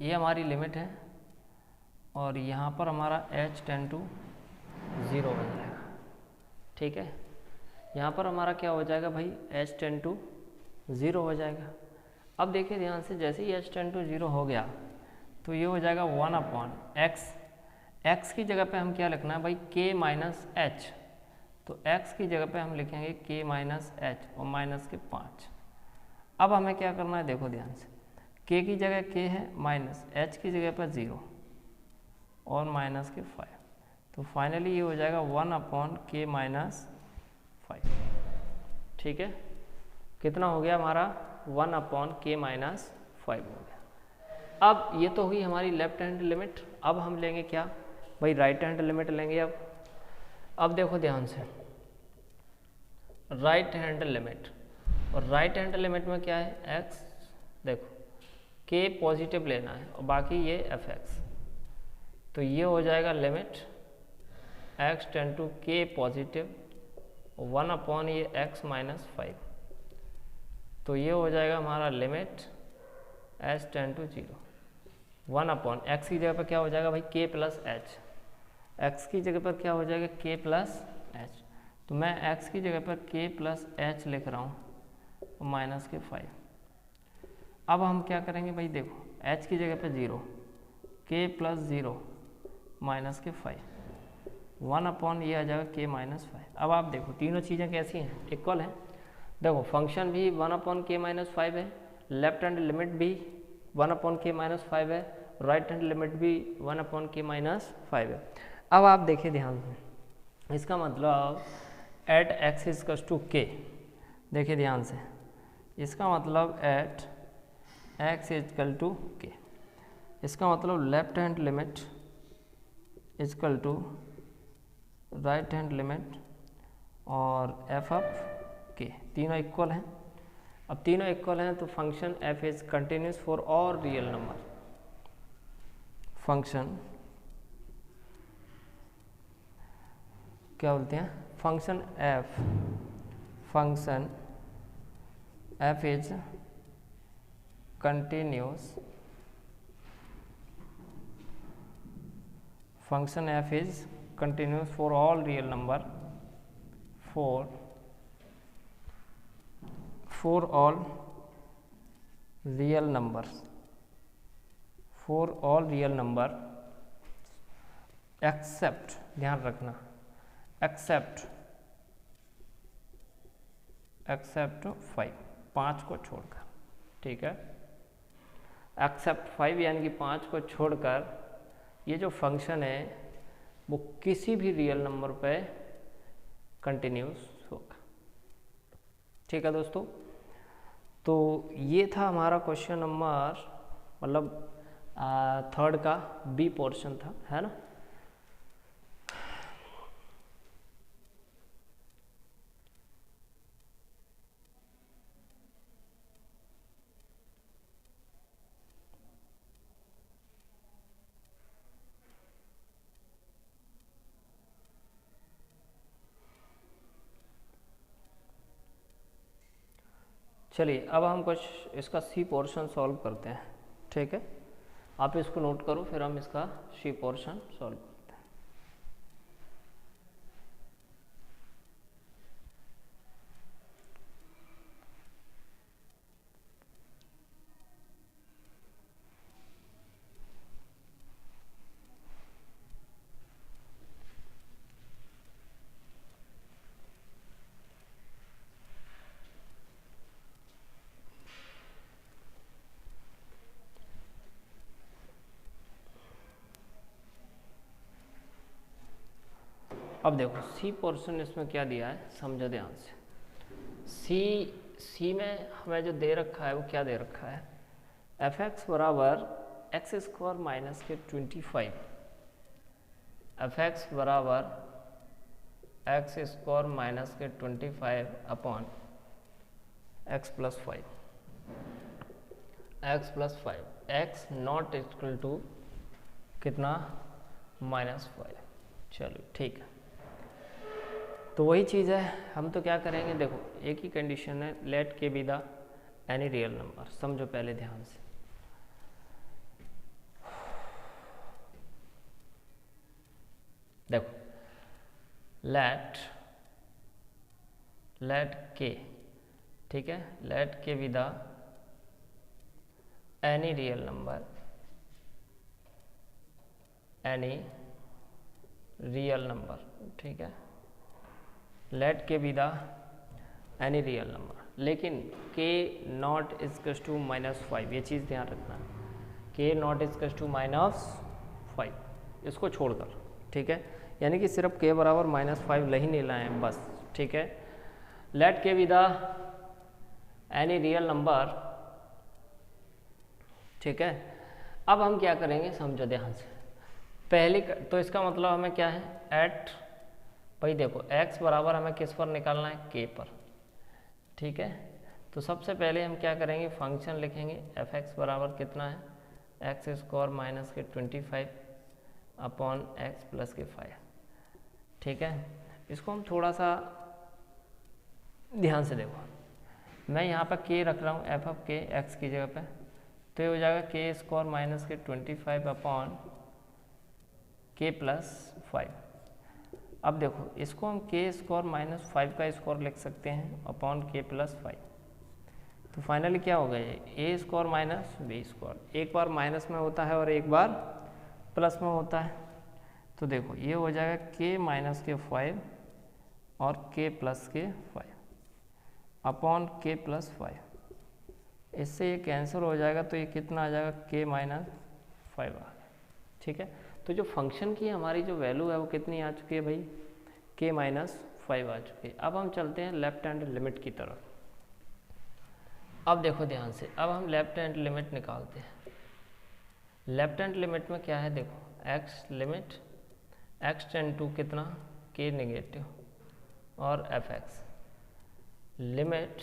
ये हमारी लिमिट है और यहाँ पर हमारा h टेंड टू 0 बन जाएगा, ठीक है। यहाँ पर हमारा क्या हो जाएगा भाई, h टेंड टू 0 हो जाएगा। अब देखिए ध्यान से, जैसे ही h टेंड टू 0 हो गया तो ये हो जाएगा 1/x, x की जगह पे हम क्या लिखना है भाई, k माइनस h, तो x की जगह पे हम लिखेंगे k माइनस h और माइनस के 5। अब हमें क्या करना है, देखो ध्यान से, k की जगह k है माइनस, h की जगह पर 0 और माइनस के 5, तो फाइनली ये हो जाएगा 1/k माइनस 5, ठीक है। कितना हो गया हमारा, 1/k माइनस 5 हो गया। अब ये तो हुई हमारी लेफ्ट हैंड लिमिट, अब हम लेंगे क्या भाई, राइट हैंड लिमिट लेंगे। अब देखो ध्यान से, राइट हैंड लिमिट, और राइट हैंड लिमिट में क्या है, x, देखो k पॉजिटिव लेना है और बाकी ये एफ एक्स, तो ये हो जाएगा limit x tend to k positive 1/ ये x माइनस 5, तो ये हो जाएगा हमारा limit h tend to 0 1/ x की जगह पर क्या हो जाएगा भाई, k प्लस h, x की जगह पर क्या हो जाएगा k प्लस h, तो मैं x की जगह पर k प्लस h लिख रहा हूँ और माइनस के 5। अब हम क्या करेंगे भाई, देखो h की जगह पर 0, k प्लस 0 माइनस के 5, 1/ ये आ जाएगा k माइनस 5। अब आप देखो तीनों चीज़ें कैसी हैं, इक्वल हैं। देखो फंक्शन भी 1/k माइनस 5 है, लेफ्ट हैंड लिमिट भी 1/k माइनस 5 है, राइट हैंड लिमिट भी 1/k माइनस 5 है। अब आप देखिए ध्यान से, इसका मतलब at x equals to k, देखिए ध्यान से, इसका मतलब at x equal to k, इसका मतलब left hand limit equal to right hand limit और एफ ऑफ के, तीनों इक्वल हैं। अब तीनों इक्वल हैं तो function f is continuous for all real number, function क्या बोलते हैं, function f is continuous, function f is continuous for all real number, for all real numbers, except, ध्यान रखना, except 5 को छोड़कर, ठीक है, except 5 यानी कि 5 को छोड़कर ये जो फंक्शन है वो किसी भी रियल नंबर पे कंटिन्यूस होगा, ठीक है दोस्तों। तो ये था हमारा क्वेश्चन नंबर, मतलब 3rd का बी पोर्शन था, है ना। चलिए अब हम कुछ इसका सी पोर्शन सॉल्व करते हैं, ठीक है। आप इसको नोट करो, फिर हम इसका सी पोर्शन सॉल्व करते हैं। अब देखो सी पोर्शन इसमें क्या दिया है, समझो ध्यान से। सी में हमें जो दे रखा है वो क्या दे रखा है, एफ एक्स बराबर x square minus k 25, f x बराबर x square minus k 25 upon x plus 5, x plus 5, x not equal to कितना -5। चलो ठीक है, तो वही चीज़ है, हम तो क्या करेंगे, देखो एक ही कंडीशन है, let k be the any real number. समझो पहले ध्यान से, देखो लेट के, ठीक है, let k be the any real number, any real number, ठीक है, let k be the any real number, लेकिन के नॉट इजकस टू -5, ये चीज़ ध्यान रखना, के नॉट इजकस टू -5, इसको छोड़कर, ठीक है, यानी कि सिर्फ के बराबर -5 नहीं लेना है बस, ठीक है। Let k be the any real number, ठीक है। अब हम क्या करेंगे, समझो ध्यान से, पहले तो इसका मतलब हमें क्या है, एट, भाई देखो x बराबर हमें किस पर निकालना है, k पर, ठीक है। तो सबसे पहले हम क्या करेंगे, फंक्शन लिखेंगे f(x) बराबर कितना है, x square minus k 25 upon x plus के 5, ठीक है। इसको हम थोड़ा सा ध्यान से देखो, मैं यहाँ पर k रख रहा हूँ, f ऑफ k x की जगह पे, तो ये हो जाएगा k square minus k 25 upon k plus 5। अब देखो इसको हम k स्क्वायर माइनस 5 का स्क्वायर लिख सकते हैं अपॉन k प्लस 5, तो फाइनली क्या होगा, ये a square minus b square, एक बार माइनस में होता है और एक बार प्लस में होता है, तो देखो ये हो जाएगा k माइनस के 5 और k प्लस के 5 अपॉन k प्लस 5, इससे ये कैंसिल हो जाएगा, तो ये कितना आ जाएगा, k माइनस 5 आ गया, ठीक है। तो जो फंक्शन की हमारी जो वैल्यू है वो कितनी आ चुकी है भाई, k माइनस 5 आ चुकी है। अब हम चलते हैं लेफ्ट हैंड लिमिट की तरफ। अब देखो ध्यान से, अब हम लेफ्ट हैंड लिमिट निकालते हैं। लेफ्ट हैंड लिमिट में क्या है, देखो x limit x tend to कितना, k नेगेटिव, और f(x) limit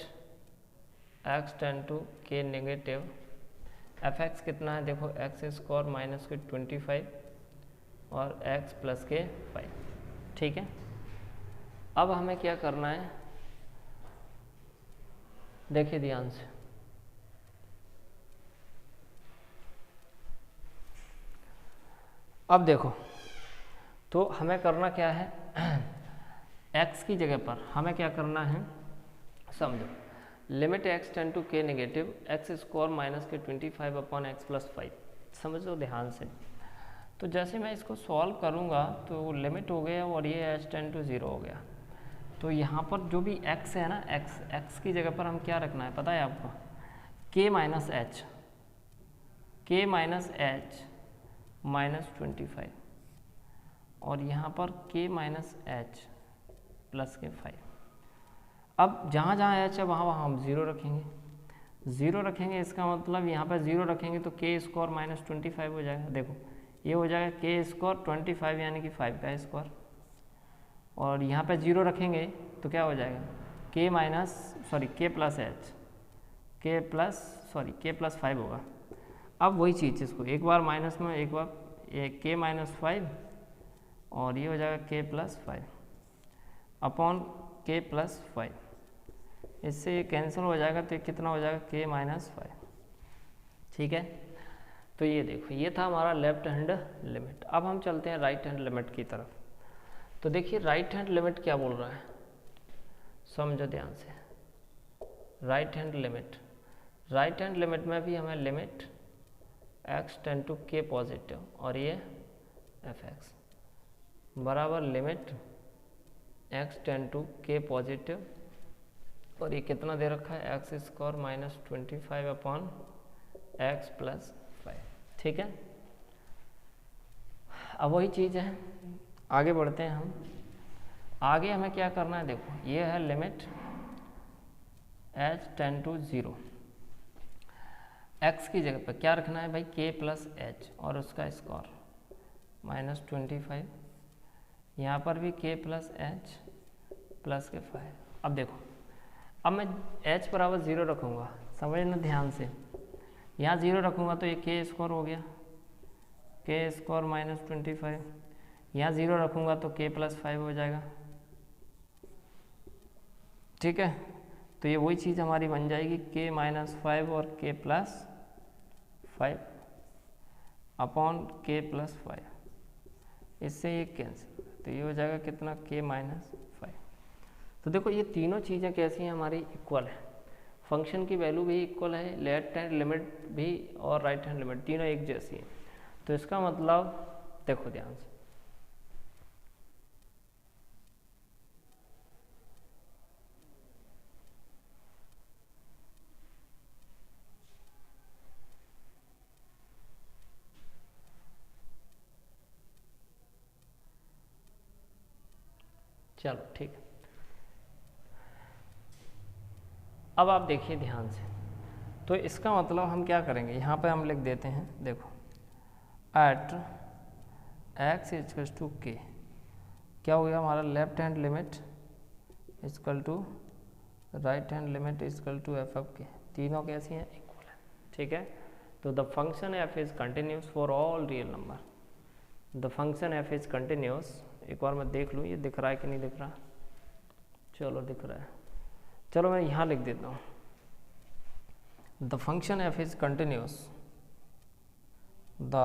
x tend to k negative, f(x) कितना है, देखो x स्क्वायर माइनस के 25 और x प्लस के 5, ठीक है। अब हमें क्या करना है, देखिए ध्यान से, अब देखो तो हमें करना क्या है, x की जगह पर हमें क्या करना है, समझो limit x tend to k negative x square minus k 25 upon x plus 5, समझो ध्यान से। तो जैसे मैं इसको सॉल्व करूँगा तो लिमिट हो गया और ये h टेंड टू 0 हो गया, तो यहाँ पर जो भी x है ना, x की जगह पर हम क्या रखना है पता है आपको, k माइनस h माइनस 25 और यहाँ पर k माइनस h प्लस के 5। अब जहाँ जहाँ h है वहाँ वहाँ हम 0 रखेंगे, 0 रखेंगे, इसका मतलब यहाँ पर 0 रखेंगे तो k स्क्वायर माइनस 25 हो जाएगा, देखो ये हो जाएगा k स्क्वायर 25 यानी कि 5 का स्क्वायर, और यहाँ पे 0 रखेंगे तो क्या हो जाएगा, k प्लस 5 होगा। अब वही चीज़ इसको एक बार माइनस में, एक बार k माइनस 5 और ये हो जाएगा k plus 5 upon k plus 5, इससे ये कैंसिल हो जाएगा, तो ये कितना हो जाएगा, k माइनस 5, ठीक है। तो ये देखो ये था हमारा लेफ्ट हैंड लिमिट। अब हम चलते हैं राइट हैंड लिमिट की तरफ। तो देखिए राइट हैंड लिमिट क्या बोल रहा है, समझो ध्यान से, राइट हैंड लिमिट में भी हमें limit x tend to k positive और ये f(x) बराबर limit x tend to k positive और ये कितना दे रखा है, x square minus 25 upon x plus 5, ठीक है। अब वही चीज़ है, आगे बढ़ते हैं हम। आगे हमें क्या करना है, देखो ये है limit h tend to 0, x की जगह पर क्या रखना है भाई, k प्लस h और उसका स्क्वायर माइनस 25, यहाँ पर भी k प्लस h प्लस के 5। अब देखो अब मैं h बराबर 0 रखूँगा, समझना ध्यान से, यहाँ 0 रखूँगा तो ये के स्क्वायर हो गया, के स्क्वायर माइनस 25। यहाँ 0 रखूँगा तो के प्लस 5 हो जाएगा। ठीक है, तो ये वही चीज़ हमारी बन जाएगी के माइनस 5 और के प्लस 5 अपॉन के प्लस 5। इससे ये कैंसिल, तो ये हो जाएगा कितना, के माइनस 5। तो देखो ये तीनों चीज़ें कैसी हैं, हमारी इक्वल है। फंक्शन की वैल्यू भी इक्वल है, लेफ्ट हैंड लिमिट भी और राइट हैंड लिमिट तीनों एक जैसी हैं। तो इसका मतलब देखो ध्यान से, चलो ठीक है। अब आप देखिए ध्यान से, तो इसका मतलब हम क्या करेंगे, यहाँ पे हम लिख देते हैं, देखो एट एक्स इजकल टू के, क्या हो गया हमारा, left hand limit equal to right hand limit equal to f of k, तीनों कैसी हैं, इक्वल है। ठीक है, तो the function f is continuous for all real number, the function f is continuous. एक बार मैं देख लूँ ये दिख रहा है कि नहीं दिख रहा, चलो दिख रहा है, चलो मैं यहाँ लिख देता हूँ, the function f is continuous, the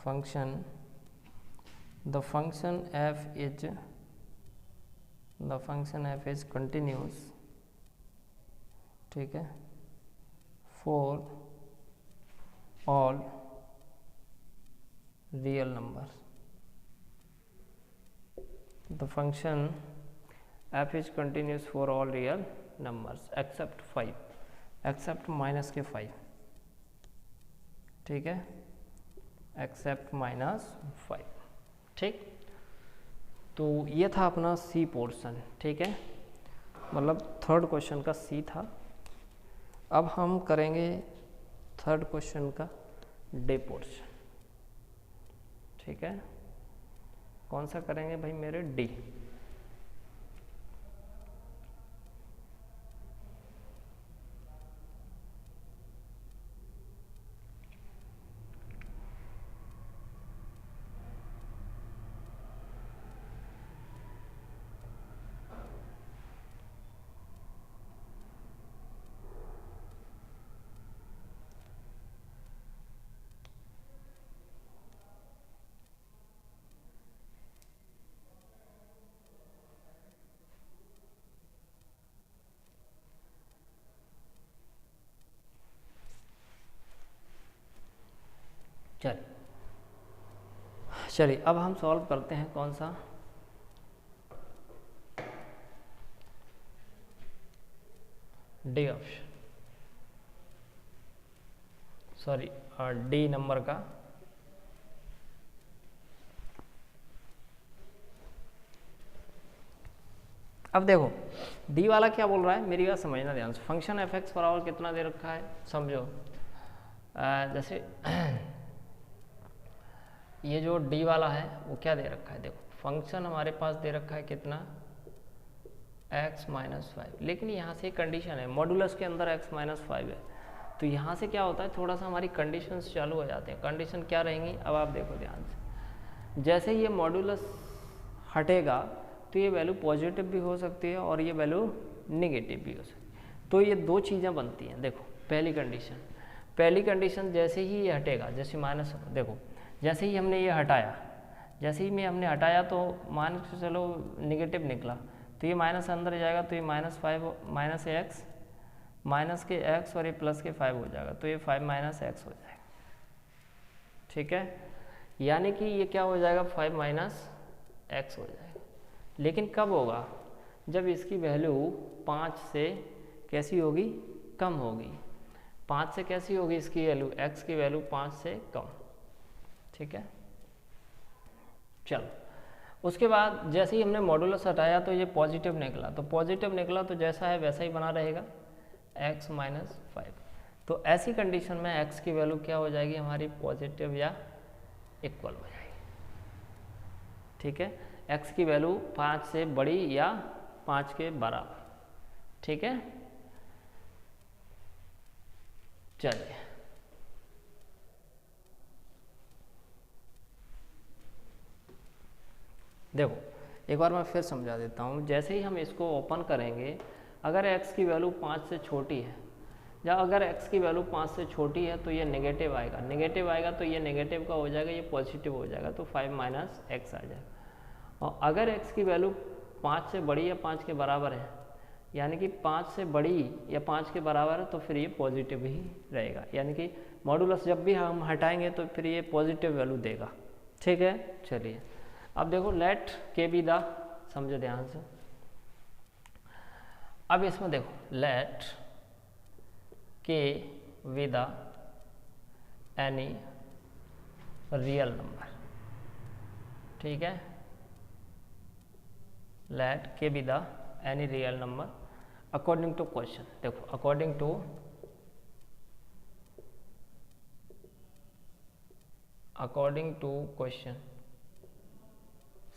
function f is continuous, ठीक है, for all real numbers, the function f is continuous for all real numbers except 5, except minus के 5, ठीक है, एक्सेप्ट माइनस 5। ठीक, तो ये था अपना सी पोर्शन। ठीक है, मतलब थर्ड क्वेश्चन का सी था। अब हम करेंगे थर्ड क्वेश्चन का डे पोर्शन। ठीक है, कौन सा करेंगे भाई मेरे, डी। चलिए अब हम सॉल्व करते हैं कौन सा, D option, sorry D number का। अब देखो डी वाला क्या बोल रहा है, मेरी बात समझना ध्यान से। फंक्शन एफ एक्स बराबर कितना दे रखा है, समझो जैसे ये जो डी वाला है वो क्या दे रखा है, देखो फंक्शन हमारे पास दे रखा है कितना, x माइनस 5, लेकिन यहाँ से कंडीशन है मॉडुलस के अंदर x माइनस 5 है, तो यहाँ से क्या होता है, थोड़ा सा हमारी कंडीशंस चालू हो जाते हैं। कंडीशन क्या रहेंगी, अब आप देखो ध्यान से, जैसे ये मॉडुलस हटेगा तो ये वैल्यू पॉजिटिव भी हो सकती है और ये वैल्यू नेगेटिव भी हो सकती है। तो ये दो चीज़ें बनती हैं। देखो पहली कंडीशन जैसे ही ये हटेगा, जैसे माइनस, देखो जैसे ही हमने ये हटाया, जैसे ही हमने हटाया तो मान के चलो नेगेटिव निकला, तो ये माइनस अंदर जाएगा, तो ये -5 माइनस एक्स माइनस के x और ये प्लस के 5 हो जाएगा, तो ये 5 माइनस एक्स हो जाएगा। ठीक है, यानी कि ये क्या हो जाएगा, 5 माइनस एक्स हो जाएगा। लेकिन कब होगा, जब इसकी वैल्यू 5 से कैसी होगी, कम होगी। 5 से कैसी होगी इसकी वैल्यू, x की वैल्यू 5 से कम। ठीक है, चलो उसके बाद जैसे ही हमने मॉडुलस हटाया तो ये पॉजिटिव निकला, तो पॉजिटिव निकला तो जैसा है वैसा ही बना रहेगा, x माइनस 5। तो ऐसी कंडीशन में x की वैल्यू क्या हो जाएगी हमारी, पॉजिटिव या इक्वल हो जाएगी। ठीक है, x की वैल्यू 5 से बड़ी या 5 के बराबर। ठीक है, चलिए देखो एक बार मैं फिर समझा देता हूँ। जैसे ही हम इसको ओपन करेंगे, अगर x की वैल्यू 5 से छोटी है, या अगर x की वैल्यू 5 से छोटी है तो ये नेगेटिव आएगा, नेगेटिव आएगा तो ये नेगेटिव का हो जाएगा, ये पॉजिटिव हो जाएगा, तो 5 माइनस एक्स आ जाएगा। और अगर x की वैल्यू 5 से बड़ी या 5 के बराबर है, यानी कि 5 से बड़ी या 5 के बराबर है, तो फिर ये पॉजिटिव ही रहेगा, यानी कि मॉडुलस जब भी हम हटाएंगे तो फिर ये पॉजिटिव वैल्यू देगा। ठीक है, चलिए अब देखो लेट के बी द, समझो ध्यान से। अब इसमें देखो let k be the any real number, ठीक है, let k be the any real number according to question. देखो अकॉर्डिंग टू क्वेश्चन,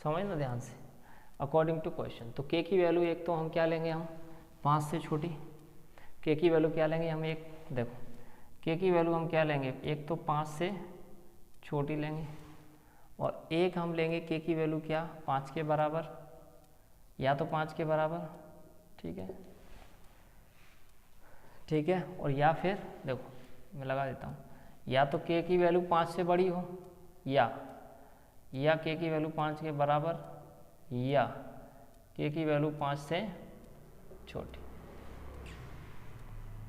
समझ ना ध्यान से, अकॉर्डिंग टू क्वेश्चन। तो के की वैल्यू एक तो हम क्या लेंगे, हम 5 से छोटी, के की वैल्यू क्या लेंगे हम, एक देखो के की वैल्यू हम क्या लेंगे, एक तो 5 से छोटी लेंगे, और एक हम लेंगे के की वैल्यू क्या 5 के बराबर, या तो 5 के बराबर, ठीक है, ठीक है, और या फिर देखो मैं लगा देता हूँ, या तो के की वैल्यू 5 से बड़ी हो, या के की वैल्यू 5 के बराबर, या के की वैल्यू 5 से छोटी,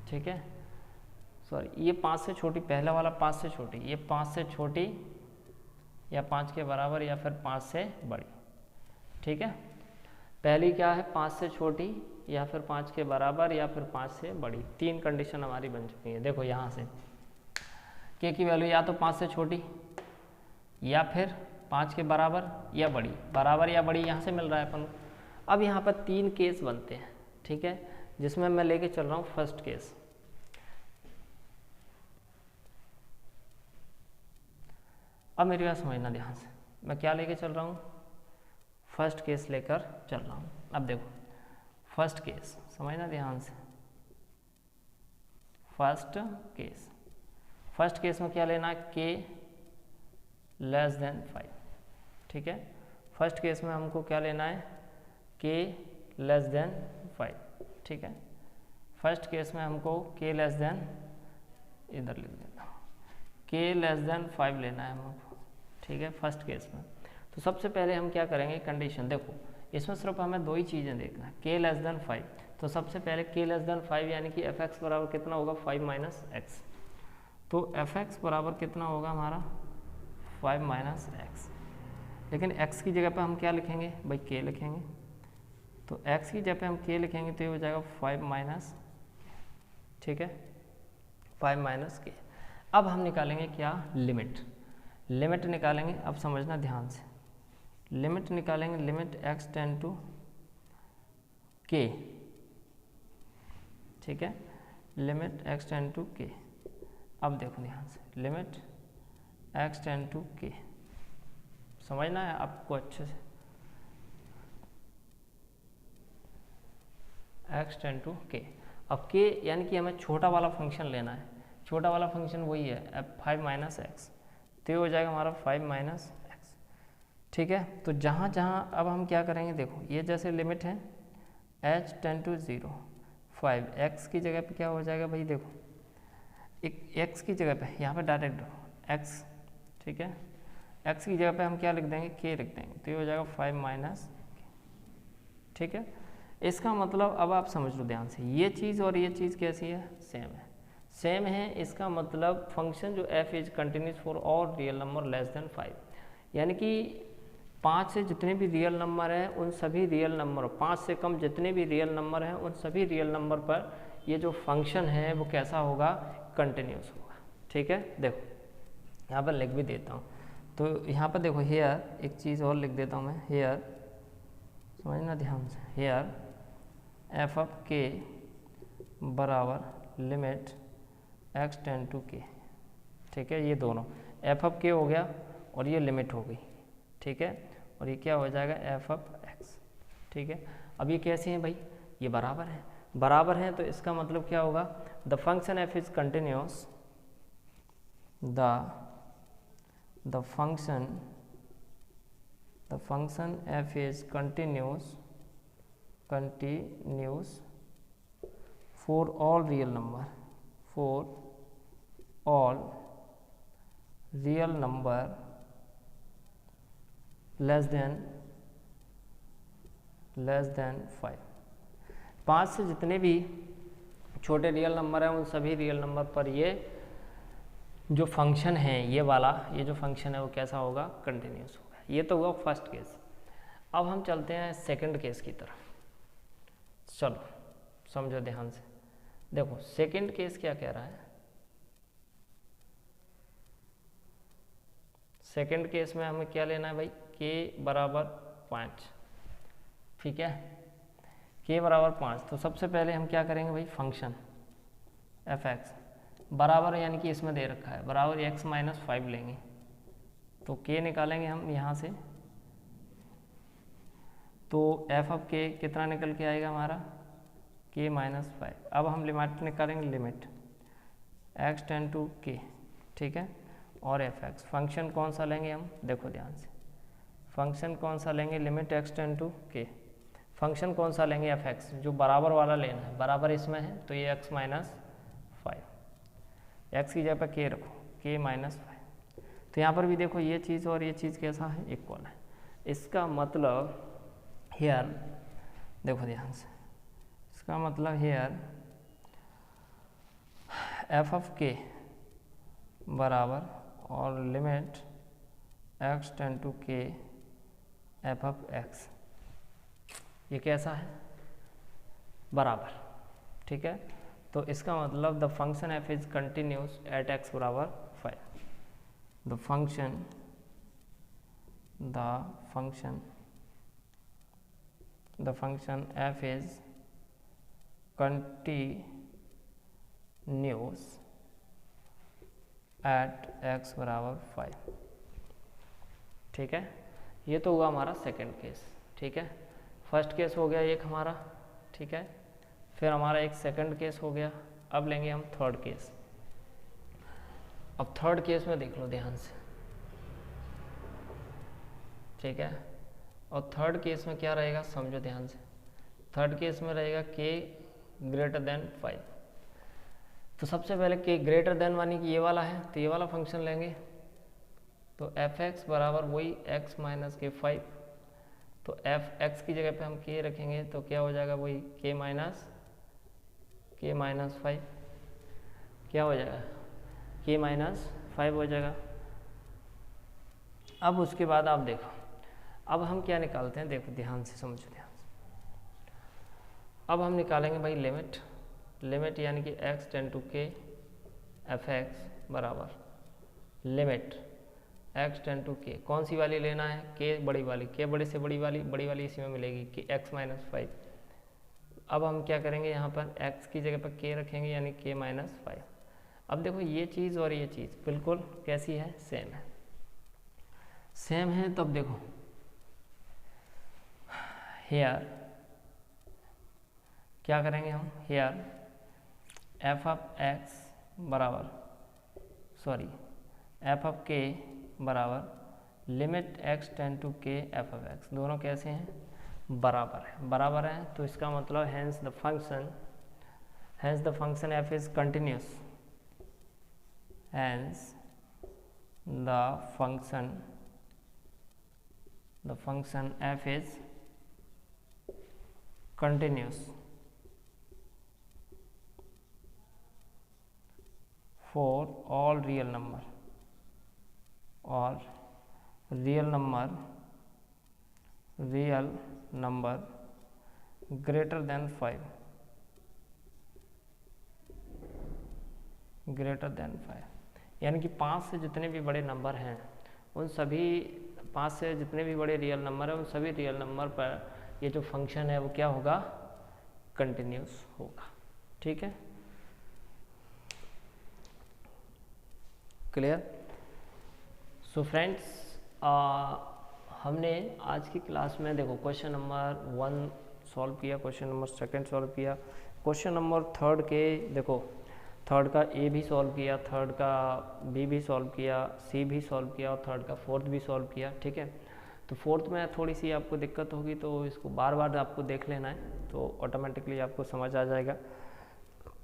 ठीक है, सॉरी ये 5 से छोटी, पहला वाला 5 से छोटी, ये 5 से छोटी या 5 के बराबर या फिर 5 से बड़ी, ठीक है। पहली क्या है, 5 से छोटी या फिर 5 के बराबर या फिर 5 से बड़ी, तीन कंडीशन हमारी बन चुकी है। देखो यहाँ से के की वैल्यू या तो 5 से छोटी या फिर 5 के बराबर या बड़ी, बराबर या बड़ी यहाँ से मिल रहा है अपन को। अब यहाँ पर तीन केस बनते हैं, ठीक है, जिसमें मैं लेके चल रहा हूँ फर्स्ट केस। अब मेरी बात समझना ध्यान से, मैं क्या लेके चल रहा हूँ, फर्स्ट केस लेकर चल रहा हूँ। अब देखो फर्स्ट केस समझना ध्यान से, फर्स्ट केस में क्या लेना है, के लेस देन 5, ठीक है, फर्स्ट केस में हमको क्या लेना है, के लेस देन 5, ठीक है, फर्स्ट केस में हमको के लेस देन, इधर लिख देता हूँ, के लेस देन 5 लेना है हमको, ठीक है, फर्स्ट केस में। तो सबसे पहले हम क्या करेंगे, कंडीशन देखो इसमें सिर्फ हमें दो ही चीज़ें देखना है, के लेस देन 5, तो सबसे पहले के लेस देन 5 यानी कि एफ एक्स बराबर कितना होगा, 5 माइनस एक्स, तो एफ एक्स बराबर कितना होगा हमारा 5 माइनस एक्स, लेकिन x की जगह पे हम क्या लिखेंगे भाई, k लिखेंगे, तो x की जगह पे हम k लिखेंगे तो ये हो जाएगा 5 माइनस, ठीक है, 5 माइनस k। अब हम निकालेंगे क्या, लिमिट निकालेंगे। अब समझना ध्यान से, लिमिट निकालेंगे, limit x tend to k, ठीक है, limit x tend to k। अब देखो ध्यान से, limit x tend to k, समझना है आपको अच्छे से, x टेंड टू k। अब k यानी कि हमें छोटा वाला फंक्शन लेना है, छोटा वाला फंक्शन वही है 5 माइनस एक्स, तो ये हो जाएगा हमारा 5 माइनस एक्स, ठीक है। तो जहाँ जहाँ अब हम क्या करेंगे, देखो ये जैसे लिमिट है h टेंड टू 0, 5 x की जगह पे क्या हो जाएगा भाई, देखो एक x की जगह पे यहाँ पे डायरेक्ट x, ठीक है, x की जगह पे हम क्या लिख देंगे, k लिख देंगे, तो ये हो जाएगा 5 माइनस, ठीक है। इसका मतलब अब आप समझ लो ध्यान से, ये चीज़ और ये चीज़ कैसी है, सेम है। इसका मतलब फंक्शन जो f is continuous for all real number less than 5, यानी कि 5 से जितने भी रियल नंबर हैं उन सभी रियल नंबर, 5 से कम जितने भी रियल नंबर हैं उन सभी रियल नंबर पर ये जो फंक्शन है वो कैसा होगा, कंटिन्यूस होगा, ठीक है। देखो यहाँ पर लिख भी देता हूँ, तो यहाँ पर देखो हेयर, एक चीज़ और लिख देता हूँ मैं, हेयर समझना ध्यान से, हेयर एफ ऑफ के बराबर limit x tend to k, ठीक है, ये दोनों एफ ऑफ के हो गया और ये लिमिट हो गई, ठीक है, और ये क्या हो जाएगा एफ ऑफ x, ठीक है। अब ये कैसे हैं भाई, ये बराबर है, बराबर हैं, तो इसका मतलब क्या होगा, the function f is continuous, the function f is continuous for all real number less than 5। 5 से जितने भी छोटे रियल नंबर हैं उन सभी रियल नंबर पर ये जो फंक्शन है, ये जो फंक्शन है वो कैसा होगा, कंटिन्यूस होगा। ये तो हुआ फर्स्ट केस। अब हम चलते हैं सेकंड केस की तरफ। चलो समझो ध्यान से, देखो सेकंड केस क्या कह रहा है। सेकंड केस में हमें क्या लेना है भाई, k बराबर 5, ठीक है, k बराबर 5। तो सबसे पहले हम क्या करेंगे भाई, फंक्शन एफ एक्स बराबर, यानी कि इसमें दे रखा है बराबर x माइनस 5 लेंगे, तो k निकालेंगे हम यहाँ से, तो एफ ऑफ k कितना निकल के आएगा हमारा, k माइनस 5। अब हम लिमिट निकालेंगे, limit x tend to k, ठीक है, और एफ एक्स। फंक्शन कौन सा लेंगे हम, देखो ध्यान से, फंक्शन कौन सा लेंगे, limit x tend to k। Function कौन सा लेंगे, एफ एक्स, जो बराबर वाला लेना है, बराबर इसमें है तो ये x माइनस 5, x की जगह पर k रखो, k माइनस 5। तो यहाँ पर भी देखो ये चीज़ और ये चीज़ कैसा है, इक्वल है। इसका मतलब हेयर, देखो ध्यान से, इसका मतलब हेयर एफ ऑफ k बराबर और limit x tend to k f of x, ये कैसा है, बराबर, ठीक है। तो इसका मतलब the function f is continuous at x बराबर 5। The function f is continuous at x बराबर 5, ठीक है। ये तो हुआ हमारा सेकंड केस, ठीक है। फर्स्ट केस हो गया एक हमारा, ठीक है, फिर हमारा एक सेकंड केस हो गया। अब लेंगे हम थर्ड केस। अब थर्ड केस में देख लो ध्यान से, ठीक है, और थर्ड केस में क्या रहेगा, समझो ध्यान से। थर्ड केस में रहेगा k ग्रेटर देन 5। तो सबसे पहले k ग्रेटर देन मानी कि ये वाला है, तो ये वाला फंक्शन लेंगे, तो एफ एक्स बराबर वही x माइनस के 5। तो एफ एक्स की जगह पे हम k रखेंगे तो क्या हो जाएगा, वही k माइनस 5, क्या हो जाएगा, k माइनस 5 हो जाएगा। अब उसके बाद आप देखो, अब हम क्या निकालते हैं, देखो ध्यान से, समझो ध्यान से। अब हम निकालेंगे भाई लिमिट यानी कि x tend to k f x बराबर limit x tend to k, कौन सी वाली लेना है, k बड़ी वाली, k बड़े से बड़ी वाली इसी में मिलेगी कि x माइनस 5। अब हम क्या करेंगे, यहाँ पर x की जगह पर k रखेंगे यानी k माइनस 5। अब देखो ये चीज़ और ये चीज़ बिल्कुल कैसी है, सेम है, सेम है। तब देखो हेयर क्या करेंगे हम, हेयर एफ ऑफ एक्स बराबर एफ ऑफ के बराबर limit x tend to k f of x, दोनों कैसे हैं, बराबर है। तो इसका मतलब hence the function f is continuous, hence the function f is continuous for all real number greater than 5, यानी कि 5 से जितने भी बड़े नंबर हैं उन सभी 5 से जितने भी बड़े रियल नंबर हैं उन सभी रियल नंबर पर ये जो फंक्शन है वो क्या होगा, कंटिन्यूस होगा, ठीक है, क्लियर। सो फ्रेंड्स, हमने आज की क्लास में देखो क्वेश्चन नंबर 1 सॉल्व किया, क्वेश्चन नंबर 2 सॉल्व किया, क्वेश्चन नंबर थर्ड के देखो, थर्ड का ए भी सॉल्व किया, थर्ड का बी भी सॉल्व किया, सी भी सॉल्व किया और थर्ड का फोर्थ भी सॉल्व किया, ठीक है। तो फोर्थ में थोड़ी सी आपको दिक्कत होगी, तो इसको बार बार आपको देख लेना है, तो ऑटोमेटिकली आपको समझ आ जाएगा।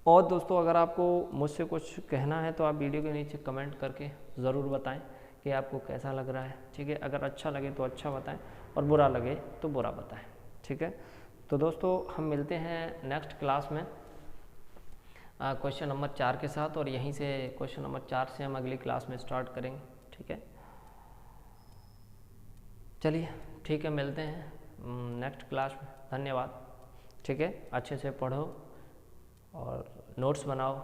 और दोस्तों अगर आपको मुझसे कुछ कहना है तो आप वीडियो के नीचे कमेंट करके ज़रूर बताएं कि आपको कैसा लग रहा है, ठीक है। अगर अच्छा लगे तो अच्छा बताएं और बुरा लगे तो बुरा बताएं, ठीक है। तो दोस्तों हम मिलते हैं नेक्स्ट क्लास में क्वेश्चन नंबर 4 के साथ, और यहीं से क्वेश्चन नंबर 4 से हम अगली क्लास में स्टार्ट करेंगे, ठीक है। चलिए ठीक है, मिलते हैं नेक्स्ट क्लास में। धन्यवाद, ठीक है। अच्छे से पढ़ो और नोट्स बनाओ।